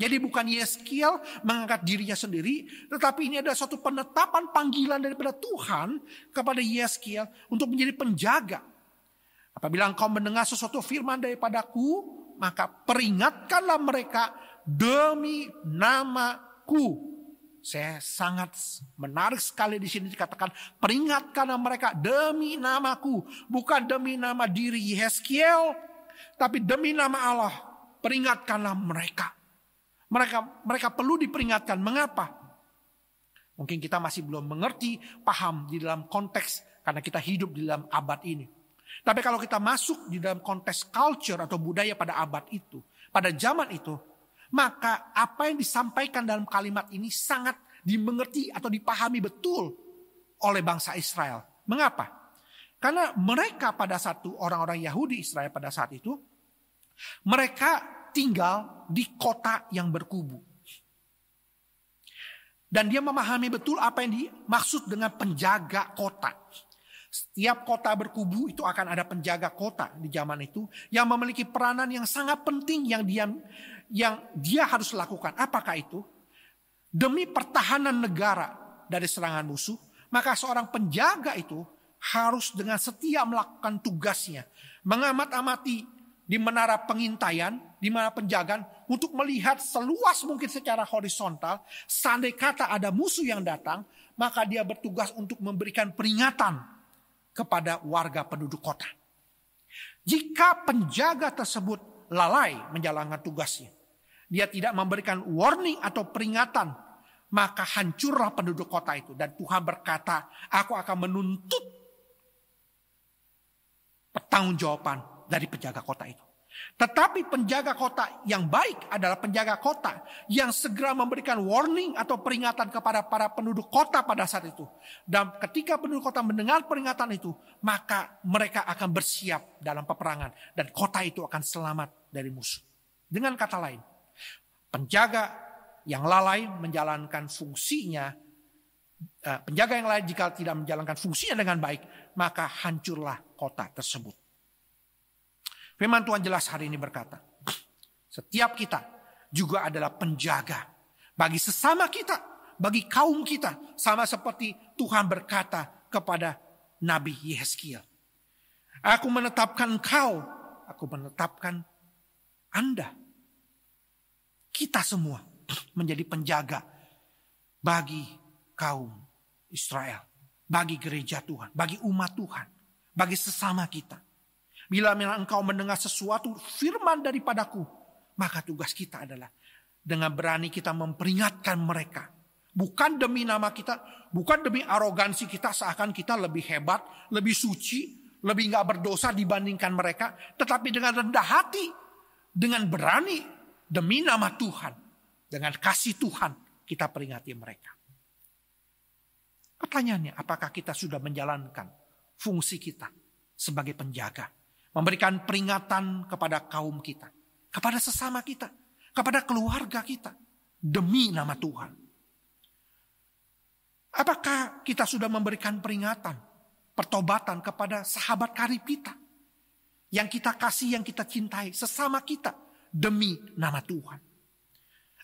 Jadi bukan Yeskiel mengangkat dirinya sendiri, tetapi ini adalah suatu penetapan panggilan daripada Tuhan kepada Yeskiel untuk menjadi penjaga. Apabila engkau mendengar sesuatu firman daripadaku, maka peringatkanlah mereka demi namaku. Saya sangat menarik sekali di sini dikatakan peringatkanlah mereka demi namaku, bukan demi nama diri Yeskiel, tapi demi nama Allah. Peringatkanlah mereka. Mereka perlu diperingatkan. Mengapa? Mungkin kita masih belum mengerti, paham di dalam konteks karena kita hidup di dalam abad ini. Tapi kalau kita masuk di dalam konteks culture atau budaya pada abad itu, pada zaman itu, maka apa yang disampaikan dalam kalimat ini sangat dimengerti atau dipahami betul oleh bangsa Israel. Mengapa? Karena mereka pada satu orang-orang Yahudi Israel pada saat itu, mereka tinggal di kota yang berkubu. Dan dia memahami betul apa yang dimaksud dengan penjaga kota. Setiap kota berkubu itu akan ada penjaga kota di zaman itu yang memiliki peranan yang sangat penting yang dia harus lakukan. Apakah itu? Demi pertahanan negara dari serangan musuh, maka seorang penjaga itu harus dengan setia melakukan tugasnya. Mengamat-amati di menara pengintaian, di menara penjagaan untuk melihat seluas mungkin secara horizontal. Seandainya kata ada musuh yang datang, maka dia bertugas untuk memberikan peringatan kepada warga penduduk kota. Jika penjaga tersebut lalai menjalankan tugasnya, dia tidak memberikan warning atau peringatan, maka hancurlah penduduk kota itu. Dan Tuhan berkata, aku akan menuntut pertanggungjawaban dari penjaga kota itu. Tetapi penjaga kota yang baik adalah penjaga kota yang segera memberikan warning atau peringatan kepada para penduduk kota pada saat itu. Dan ketika penduduk kota mendengar peringatan itu, maka mereka akan bersiap dalam peperangan. Dan kota itu akan selamat dari musuh. Dengan kata lain, penjaga yang lalai menjalankan fungsinya, penjaga yang lalai jika tidak menjalankan fungsinya dengan baik, maka hancurlah kota tersebut. Firman Tuhan jelas hari ini berkata, setiap kita juga adalah penjaga bagi sesama kita, bagi kaum kita. Sama seperti Tuhan berkata kepada Nabi Yehezkiel. Aku menetapkan engkau, aku menetapkan Anda. Kita semua menjadi penjaga bagi kaum Israel, bagi gereja Tuhan, bagi umat Tuhan, bagi sesama kita. Bila engkau mendengar sesuatu firman daripadaku, maka tugas kita adalah dengan berani kita memperingatkan mereka. Bukan demi nama kita, bukan demi arogansi kita seakan kita lebih hebat, lebih suci, lebih gak berdosa dibandingkan mereka. Tetapi dengan rendah hati, dengan berani demi nama Tuhan, dengan kasih Tuhan kita peringati mereka. Pertanyaannya, apakah kita sudah menjalankan fungsi kita sebagai penjaga? Memberikan peringatan kepada kaum kita, kepada sesama kita, kepada keluarga kita, demi nama Tuhan. Apakah kita sudah memberikan peringatan, pertobatan kepada sahabat karib kita, yang kita kasih, yang kita cintai, sesama kita, demi nama Tuhan?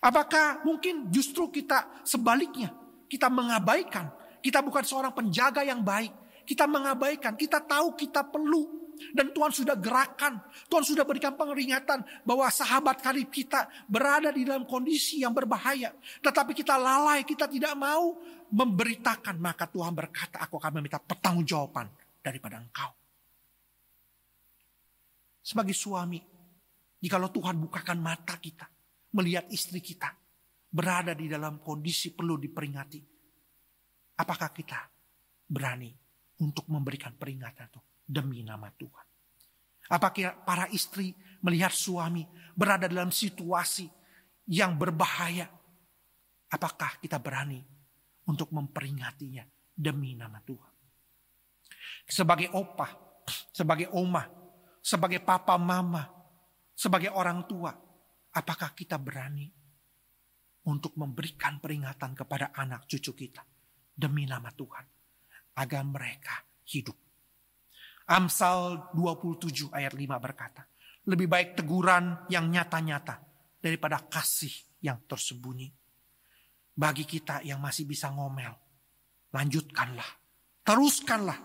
Apakah mungkin justru kita sebaliknya, kita mengabaikan, kita bukan seorang penjaga yang baik, kita mengabaikan, kita tahu kita perlu. Dan Tuhan sudah gerakan, Tuhan sudah berikan peringatan bahwa sahabat karib kita berada di dalam kondisi yang berbahaya. Tetapi kita lalai, kita tidak mau memberitakan. Maka Tuhan berkata, aku akan meminta pertanggungjawaban daripada engkau. Sebagai suami, jikalau Tuhan bukakan mata kita, melihat istri kita berada di dalam kondisi perlu diperingati, apakah kita berani untuk memberikan peringatan itu demi nama Tuhan? Apakah para istri melihat suami berada dalam situasi yang berbahaya, apakah kita berani untuk memperingatinya demi nama Tuhan? Sebagai opah, sebagai omah, sebagai papa mama, sebagai orang tua, apakah kita berani untuk memberikan peringatan kepada anak cucu kita demi nama Tuhan, agar mereka hidup? Amsal 27 ayat 5 berkata, lebih baik teguran yang nyata-nyata daripada kasih yang tersembunyi. Bagi kita yang masih bisa ngomel, lanjutkanlah, teruskanlah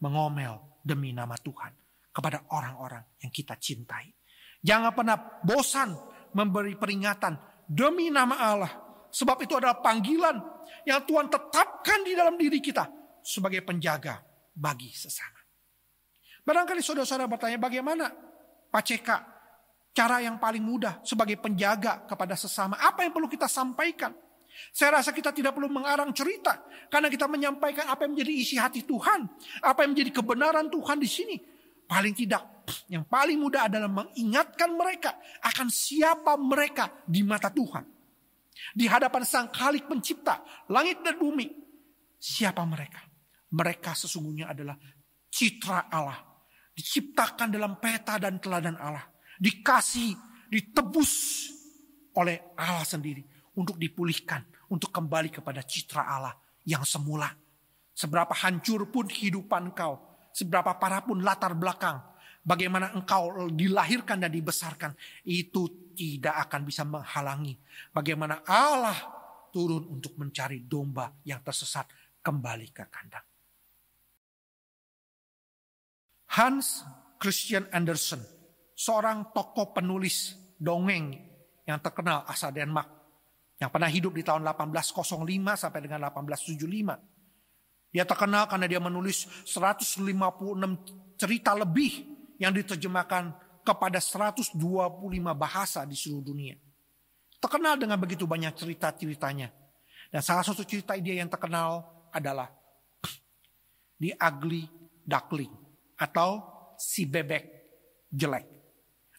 mengomel demi nama Tuhan kepada orang-orang yang kita cintai. Jangan pernah bosan memberi peringatan demi nama Allah. Sebab itu adalah panggilan yang Tuhan tetapkan di dalam diri kita sebagai penjaga bagi sesama. Barangkali saudara-saudara bertanya, bagaimana Pak CK cara yang paling mudah sebagai penjaga kepada sesama? Apa yang perlu kita sampaikan? Saya rasa kita tidak perlu mengarang cerita, karena kita menyampaikan apa yang menjadi isi hati Tuhan, apa yang menjadi kebenaran Tuhan di sini. Paling tidak, yang paling mudah adalah mengingatkan mereka akan siapa mereka di mata Tuhan. Di hadapan Sang Khalik Pencipta langit dan bumi, siapa mereka? Mereka sesungguhnya adalah citra Allah. Diciptakan dalam peta dan teladan Allah. Dikasih, ditebus oleh Allah sendiri. Untuk dipulihkan, untuk kembali kepada citra Allah yang semula. Seberapa hancur pun kehidupan engkau, seberapa parah pun latar belakang, bagaimana engkau dilahirkan dan dibesarkan, itu tidak akan bisa menghalangi bagaimana Allah turun untuk mencari domba yang tersesat kembali ke kandang. Hans Christian Andersen, seorang tokoh penulis dongeng yang terkenal asal Denmark, yang pernah hidup di tahun 1805 sampai dengan 1875. Dia terkenal karena dia menulis 156 cerita lebih yang diterjemahkan kepada 125 bahasa di seluruh dunia. Terkenal dengan begitu banyak cerita-ceritanya. Dan salah satu cerita dia yang terkenal adalah The Ugly Duckling atau si bebek jelek.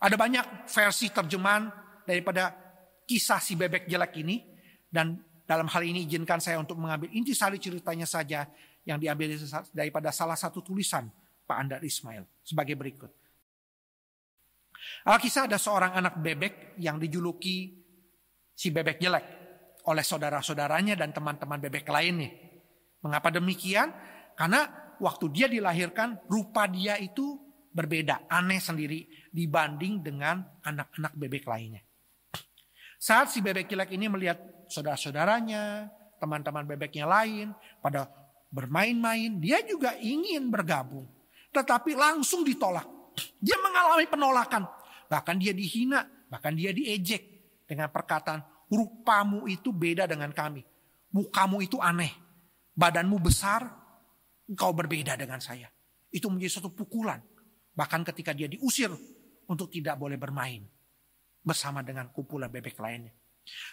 Ada banyak versi terjemahan daripada kisah si bebek jelek ini. Dan dalam hal ini izinkan saya untuk mengambil intisari ceritanya saja yang diambil daripada salah satu tulisan Pak Andar Ismail sebagai berikut. Alkisah ada seorang anak bebek yang dijuluki si bebek jelek oleh saudara-saudaranya dan teman-teman bebek lainnya. Mengapa demikian? Karena waktu dia dilahirkan rupa dia itu berbeda, aneh sendiri dibanding dengan anak-anak bebek lainnya. Saat si bebek jelek ini melihat saudara-saudaranya, teman-teman bebeknya lain pada bermain-main, dia juga ingin bergabung. Tetapi langsung ditolak. Dia mengalami penolakan. Bahkan dia dihina, bahkan dia diejek dengan perkataan, rupamu itu beda dengan kami. Mukamu itu aneh. Badanmu besar, engkau berbeda dengan saya. Itu menjadi suatu pukulan. Bahkan ketika dia diusir untuk tidak boleh bermain bersama dengan kumpulan bebek lainnya.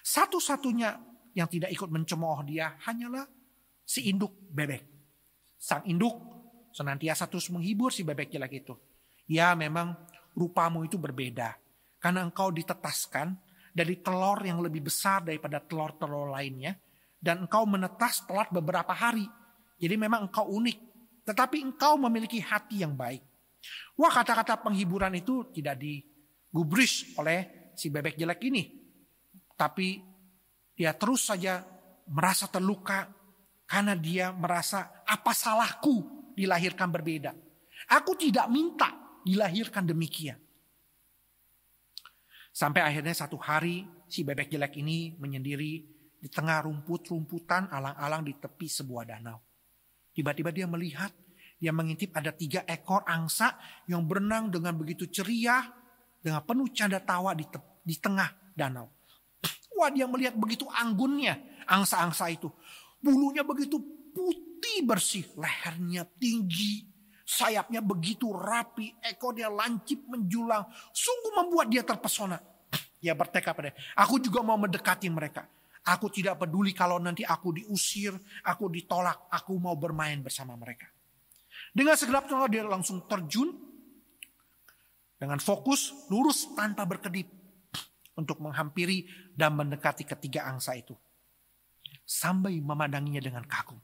Satu-satunya yang tidak ikut mencemooh dia hanyalah si induk bebek. Sang induk senantiasa terus menghibur si bebek jelek itu. Ya memang rupamu itu berbeda. Karena engkau ditetaskan dari telur yang lebih besar daripada telur-telur lainnya. Dan engkau menetas telat beberapa hari. Jadi memang engkau unik. Tetapi engkau memiliki hati yang baik. Wah, kata-kata penghiburan itu tidak digubris oleh si bebek jelek ini. Tapi dia terus saja merasa terluka. Karena dia merasa apa salahku dilahirkan berbeda. Aku tidak minta dilahirkan demikian. Sampai akhirnya satu hari si bebek jelek ini menyendiri di tengah rumput-rumputan alang-alang di tepi sebuah danau. Tiba-tiba dia melihat, dia mengintip ada 3 ekor angsa yang berenang dengan begitu ceria, dengan penuh canda tawa di tengah danau. Wah, dia melihat begitu anggunnya angsa-angsa itu. Bulunya begitu putih bersih, lehernya tinggi, sayapnya begitu rapi, ekornya lancip menjulang. Sungguh membuat dia terpesona. Dia bertekad pada, aku juga mau mendekati mereka. Aku tidak peduli kalau nanti aku diusir, aku ditolak, aku mau bermain bersama mereka. Dengan segenap tenaga dia langsung terjun dengan fokus lurus tanpa berkedip untuk menghampiri dan mendekati ketiga angsa itu. Sampai memandanginya dengan kagum.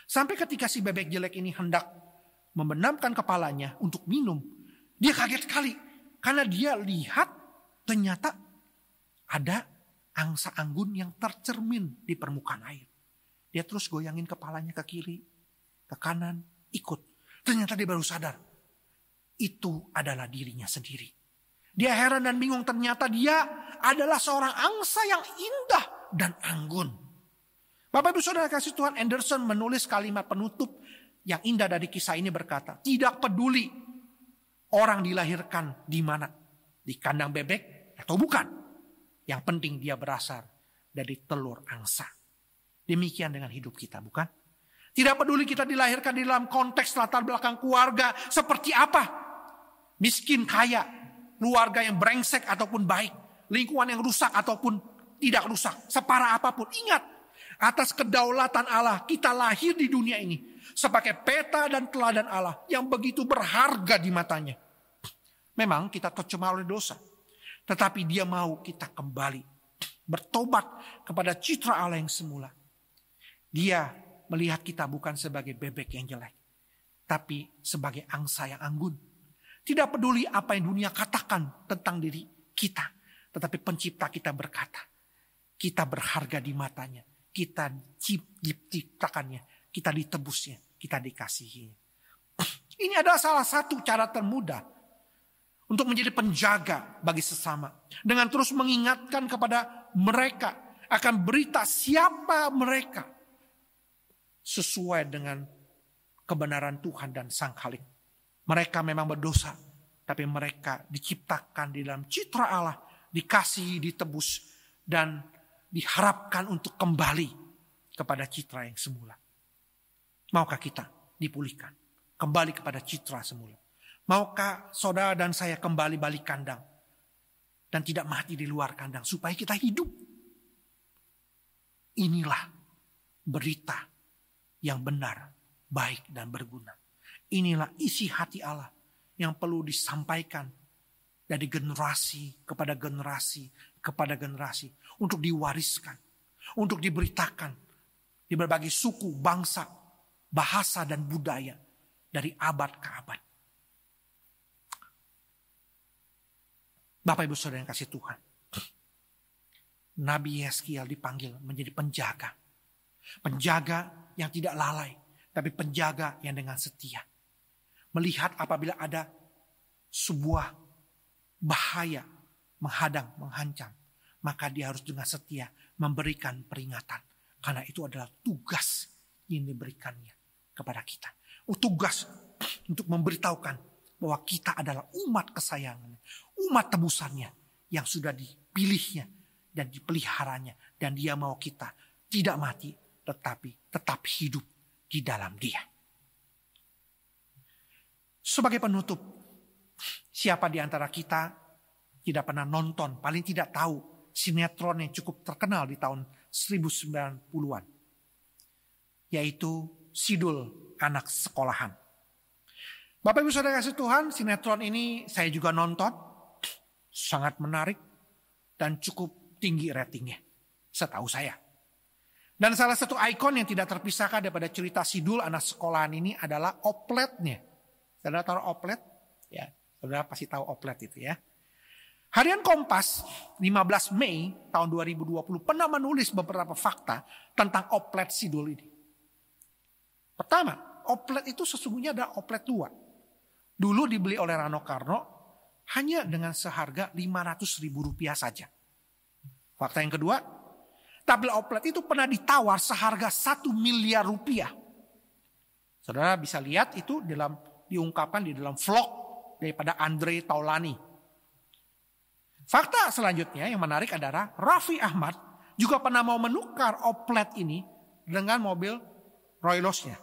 Sampai ketika si bebek jelek ini hendak membenamkan kepalanya untuk minum, dia kaget sekali karena dia lihat ternyata ada angsa anggun yang tercermin di permukaan air. Dia terus goyangin kepalanya ke kiri, ke kanan, ikut. Ternyata dia baru sadar. Itu adalah dirinya sendiri. Dia heran dan bingung, ternyata dia adalah seorang angsa yang indah dan anggun. Bapak Ibu Saudara kasih Tuhan, Anderson menulis kalimat penutup yang indah dari kisah ini berkata, tidak peduli orang dilahirkan di mana, di kandang bebek atau bukan. Yang penting dia berasal dari telur angsa. Demikian dengan hidup kita, bukan? Tidak peduli kita dilahirkan di dalam konteks latar belakang keluarga seperti apa. Miskin, kaya, keluarga yang brengsek ataupun baik, lingkungan yang rusak ataupun tidak rusak, separah apapun. Ingat, atas kedaulatan Allah kita lahir di dunia ini sebagai peta dan teladan Allah yang begitu berharga di matanya. Memang kita tercemar oleh dosa, tetapi Dia mau kita kembali bertobat kepada citra Allah yang semula. Dia melihat kita bukan sebagai bebek yang jelek, tapi sebagai angsa yang anggun. Tidak peduli apa yang dunia katakan tentang diri kita, tetapi pencipta kita berkata, kita berharga di matanya. Kita diciptakannya, kita ditebusnya, kita dikasihinya. Ini adalah salah satu cara termudah untuk menjadi penjaga bagi sesama. Dengan terus mengingatkan kepada mereka akan berita siapa mereka. Sesuai dengan kebenaran Tuhan dan Sang Khalik. Mereka memang berdosa, tapi mereka diciptakan di dalam citra Allah, dikasihi, ditebus, dan diharapkan untuk kembali kepada citra yang semula. Maukah kita dipulihkan? Kembali kepada citra semula. Maukah saudara dan saya kembali balik kandang? Dan tidak mati di luar kandang supaya kita hidup. Inilah berita yang benar, baik dan berguna. Inilah isi hati Allah yang perlu disampaikan dari generasi kepada generasi kepada generasi. Untuk diwariskan, untuk diberitakan di berbagai suku, bangsa, bahasa dan budaya dari abad ke abad. Bapak Ibu Saudara yang kasih Tuhan. Nabi Yeskiel dipanggil menjadi penjaga. Penjaga yang tidak lalai, tapi penjaga yang dengan setia. Melihat apabila ada sebuah bahaya menghadang, mengancam, maka dia harus dengan setia memberikan peringatan. Karena itu adalah tugas yang diberikannya kepada kita. Tugas untuk memberitahukan bahwa kita adalah umat kesayangannya, umat tebusannya yang sudah dipilihnya dan dipeliharanya. Dan dia mau kita tidak mati, tetapi tetap hidup di dalam dia. Sebagai penutup, siapa di antara kita tidak pernah nonton, paling tidak tahu sinetron yang cukup terkenal di tahun 1990-an. Yaitu Sidul Anak Sekolahan. Bapak Ibu Saudara kasih Tuhan, sinetron ini saya juga nonton. Sangat menarik dan cukup tinggi ratingnya, setahu saya. Dan salah satu ikon yang tidak terpisahkan daripada cerita Sidul Anak Sekolahan ini adalah opletnya. Saudara tahu oplet? Ya, saudara pasti tahu oplet itu ya. Harian Kompas 15 Mei tahun 2020 pernah menulis beberapa fakta tentang oplet Sidul ini. Pertama, oplet itu sesungguhnya adalah oplet tua. Dulu dibeli oleh Rano Karno hanya dengan seharga Rp500.000 saja. Fakta yang kedua, tabel oplet itu pernah ditawar seharga Rp1 miliar. Saudara bisa lihat itu diungkapkan di dalam vlog daripada Andre Taulani. Fakta selanjutnya yang menarik adalah Raffi Ahmad juga pernah mau menukar oplet ini dengan mobil Roylos-nya.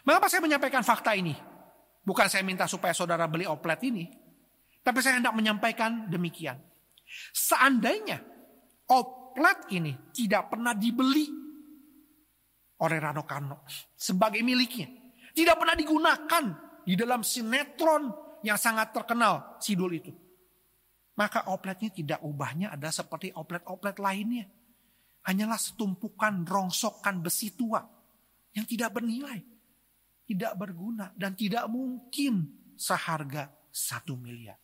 Mengapa saya menyampaikan fakta ini? Bukan saya minta supaya saudara beli oplet ini, tapi saya hendak menyampaikan demikian. Seandainya oplet ini tidak pernah dibeli oleh Rano Karno sebagai miliknya, tidak pernah digunakan di dalam sinetron yang sangat terkenal Sidul itu, maka opletnya tidak ubahnya adalah seperti oplet-oplet lainnya. Hanyalah setumpukan rongsokan besi tua yang tidak bernilai, tidak berguna, dan tidak mungkin seharga 1 miliar.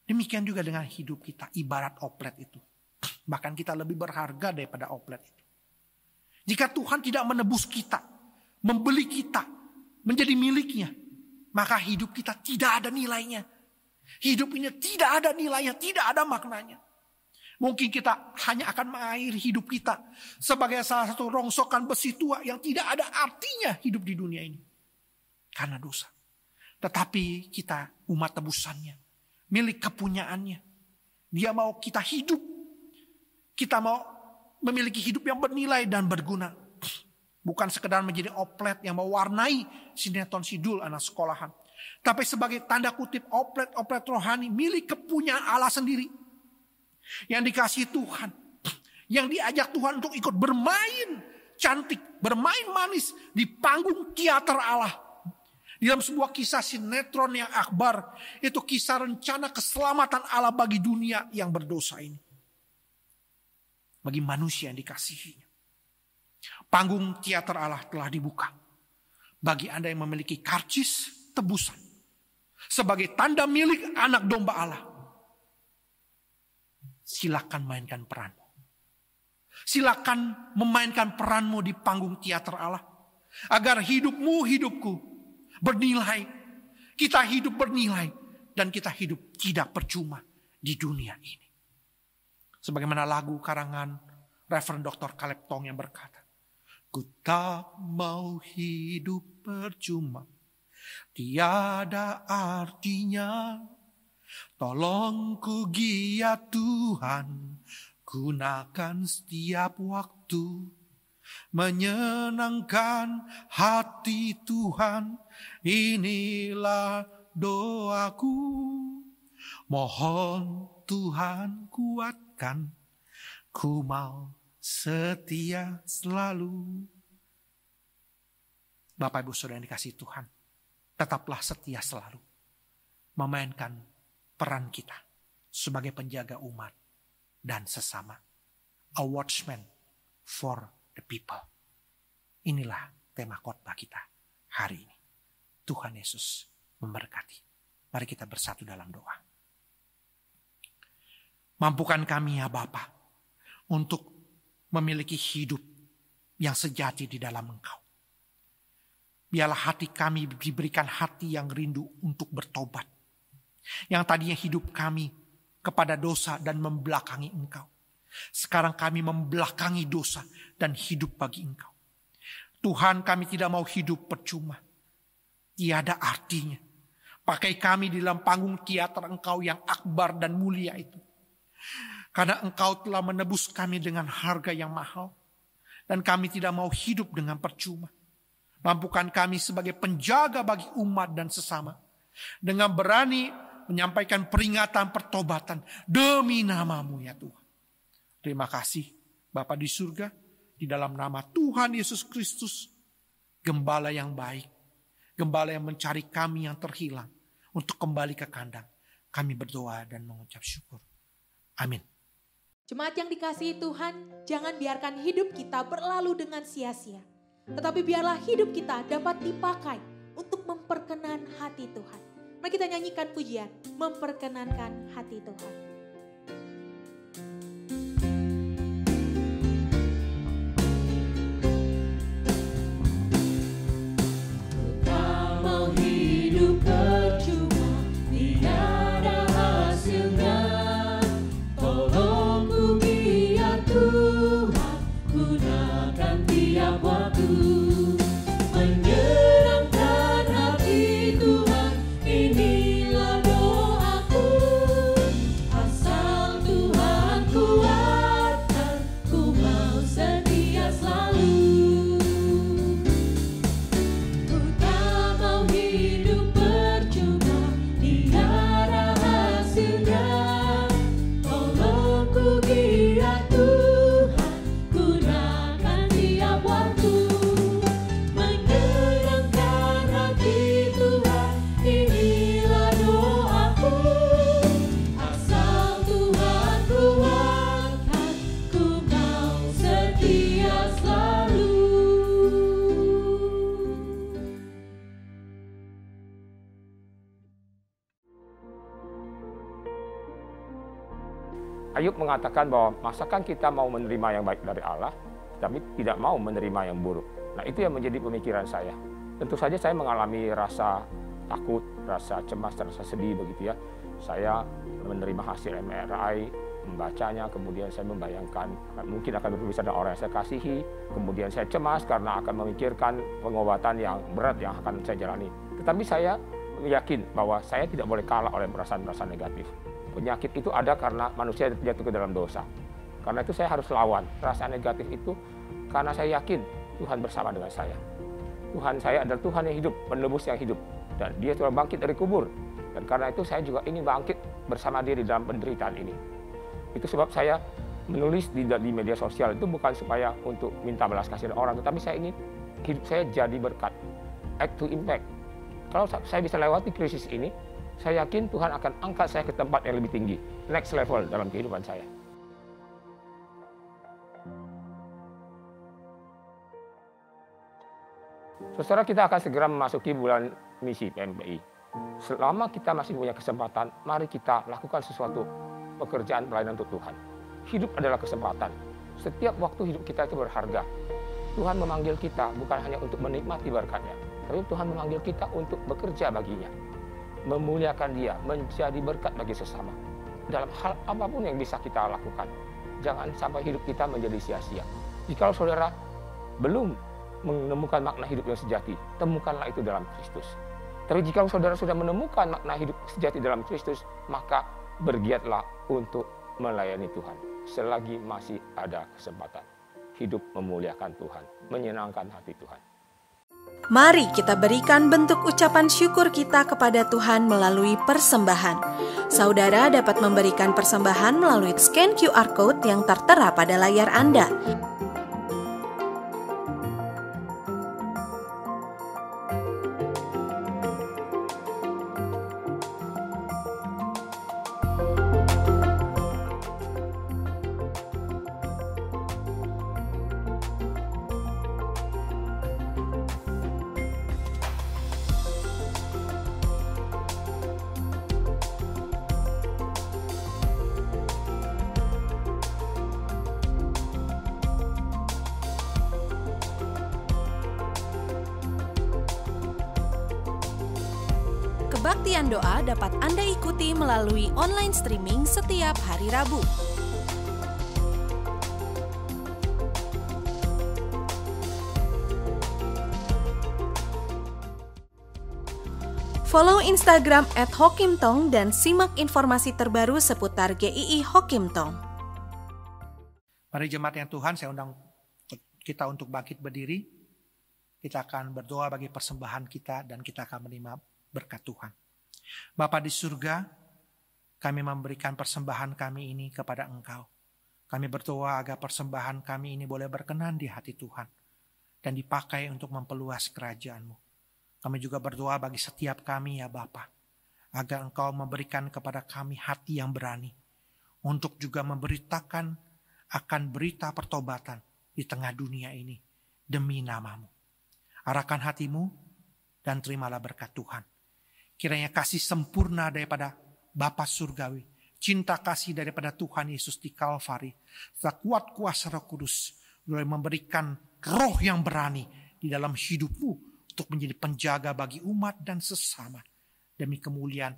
Demikian juga dengan hidup kita, ibarat oplet itu. Bahkan kita lebih berharga daripada oplet itu. Jika Tuhan tidak menebus kita, membeli kita, menjadi miliknya, maka hidup kita tidak ada nilainya. Hidup ini tidak ada nilainya, tidak ada maknanya. Mungkin kita hanya akan mengakhiri hidup kita sebagai salah satu rongsokan besi tua yang tidak ada artinya hidup di dunia ini. Karena dosa. Tetapi kita umat tebusannya, milik kepunyaannya. Dia mau kita hidup. Kita mau memiliki hidup yang bernilai dan berguna. Bukan sekedar menjadi oplet yang mewarnai sinetron Sidul Anak Sekolahan. Tapi sebagai tanda kutip oplet-oplet rohani milik kepunyaan Allah sendiri. Yang dikasih Tuhan. Yang diajak Tuhan untuk ikut bermain cantik, bermain manis di panggung teater Allah. Di dalam sebuah kisah sinetron yang akbar. Itu kisah rencana keselamatan Allah bagi dunia yang berdosa ini. Bagi manusia yang dikasihinya. Panggung teater Allah telah dibuka. Bagi Anda yang memiliki karcis tebusan. Sebagai tanda milik anak domba Allah. Silakan mainkan peranmu. Silakan memainkan peranmu di panggung teater Allah. Agar hidupmu, hidupku bernilai. Kita hidup bernilai. Dan kita hidup tidak percuma di dunia ini. Sebagaimana lagu karangan Reverend Dr. Caleb Tong yang berkata. Ku tak mau hidup percuma. Tiada artinya. Tolong ku giat Tuhan. Gunakan setiap waktu. menyenangkan hati Tuhan. Inilah doaku, mohon Tuhan kuatkan, ku mau setia selalu. Bapak Ibu Saudara yang dikasihi Tuhan, tetaplah setia selalu memainkan peran kita sebagai penjaga umat dan sesama. A watchman for the people. Inilah tema khotbah kita hari ini. Tuhan Yesus memberkati. Mari kita bersatu dalam doa. Mampukan kami ya Bapa untuk memiliki hidup yang sejati di dalam Engkau. Biarlah hati kami diberikan hati yang rindu untuk bertobat. Yang tadinya hidup kami kepada dosa dan membelakangi Engkau. Sekarang kami membelakangi dosa dan hidup bagi Engkau. Tuhan, kami tidak mau hidup percuma. Tiada artinya. Pakai kami di dalam panggung teater Engkau yang akbar dan mulia itu. Karena Engkau telah menebus kami dengan harga yang mahal. Dan kami tidak mau hidup dengan percuma. Mampukan kami sebagai penjaga bagi umat dan sesama. Dengan berani menyampaikan peringatan pertobatan demi nama-Mu ya Tuhan. Terima kasih Bapa di surga, di dalam nama Tuhan Yesus Kristus, Gembala yang baik, Gembala yang mencari kami yang terhilang untuk kembali ke kandang. Kami berdoa dan mengucap syukur. Amin. Jemaat yang dikasihi Tuhan, jangan biarkan hidup kita berlalu dengan sia-sia. Tetapi biarlah hidup kita dapat dipakai untuk memperkenan hati Tuhan. Mari kita nyanyikan pujian, memperkenankan hati Tuhan. Ayub mengatakan bahwa masakan kita mau menerima yang baik dari Allah, tapi tidak mau menerima yang buruk. Nah, itu yang menjadi pemikiran saya. Tentu saja saya mengalami rasa takut, rasa cemas, rasa sedih begitu ya. Saya menerima hasil MRI, membacanya, kemudian saya membayangkan mungkin akan berpisah dengan orang yang saya kasihi. Kemudian saya cemas karena akan memikirkan pengobatan yang berat yang akan saya jalani. Tetapi saya yakin bahwa saya tidak boleh kalah oleh perasaan-perasaan negatif. Penyakit itu ada karena manusia jatuh ke dalam dosa. Karena itu saya harus lawan perasaan negatif itu, karena saya yakin Tuhan bersama dengan saya. Tuhan saya adalah Tuhan yang hidup, penebus yang hidup. Dan Dia telah bangkit dari kubur. Dan karena itu saya juga ingin bangkit bersama Dia di dalam penderitaan ini. Itu sebab saya menulis di media sosial itu bukan supaya untuk minta belas kasihan orang, tetapi saya ingin hidup saya jadi berkat, act to impact. Kalau saya bisa lewati krisis ini, saya yakin Tuhan akan angkat saya ke tempat yang lebih tinggi, next level dalam kehidupan saya. Saudara, kita akan segera memasuki bulan misi PMPI. Selama kita masih punya kesempatan, mari kita lakukan sesuatu pekerjaan pelayanan untuk Tuhan. Hidup adalah kesempatan. Setiap waktu hidup kita itu berharga. Tuhan memanggil kita bukan hanya untuk menikmati berkat-Nya, tapi Tuhan memanggil kita untuk bekerja bagi-Nya. Memuliakan Dia, menjadi berkat bagi sesama. Dalam hal apapun yang bisa kita lakukan, jangan sampai hidup kita menjadi sia-sia. Jika saudara belum menemukan makna hidup yang sejati, temukanlah itu dalam Kristus. Tapi jika saudara sudah menemukan makna hidup sejati dalam Kristus, maka bergiatlah untuk melayani Tuhan selagi masih ada kesempatan. hidup memuliakan Tuhan, menyenangkan hati Tuhan. Mari kita berikan bentuk ucapan syukur kita kepada Tuhan melalui persembahan. Saudara dapat memberikan persembahan melalui scan QR Code yang tertera pada layar Anda. Kebaktian doa dapat Anda ikuti melalui online streaming setiap hari Rabu. Follow Instagram @hokimtong dan simak informasi terbaru seputar GII Hokimtong. Mari jemaat yang Tuhan, saya undang kita untuk bangkit berdiri. Kita akan berdoa bagi persembahan kita dan kita akan menerima berkat Tuhan. Bapa di surga, kami memberikan persembahan kami ini kepada Engkau. Kami berdoa agar persembahan kami ini boleh berkenan di hati Tuhan dan dipakai untuk memperluas kerajaan-Mu. Kami juga berdoa bagi setiap kami ya Bapa, agar Engkau memberikan kepada kami hati yang berani untuk juga memberitakan akan berita pertobatan di tengah dunia ini demi nama-Mu. Arahkan hatimu dan terimalah berkat Tuhan. Kiranya kasih sempurna daripada Bapa Surgawi, cinta kasih daripada Tuhan Yesus di Kalvari, serta kuat kuasa Roh Kudus, boleh memberikan roh yang berani di dalam hidupmu untuk menjadi penjaga bagi umat dan sesama. Demi kemuliaan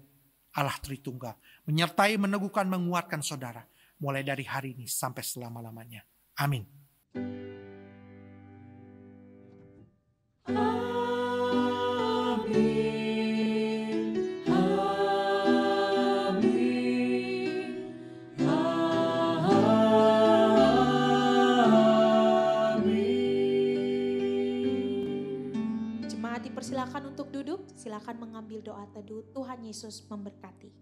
Allah Tritunggal, menyertai, meneguhkan, menguatkan saudara, mulai dari hari ini sampai selama-lamanya. Amin. Silakan untuk duduk, silakan mengambil doa teduh. Tuhan Yesus memberkati.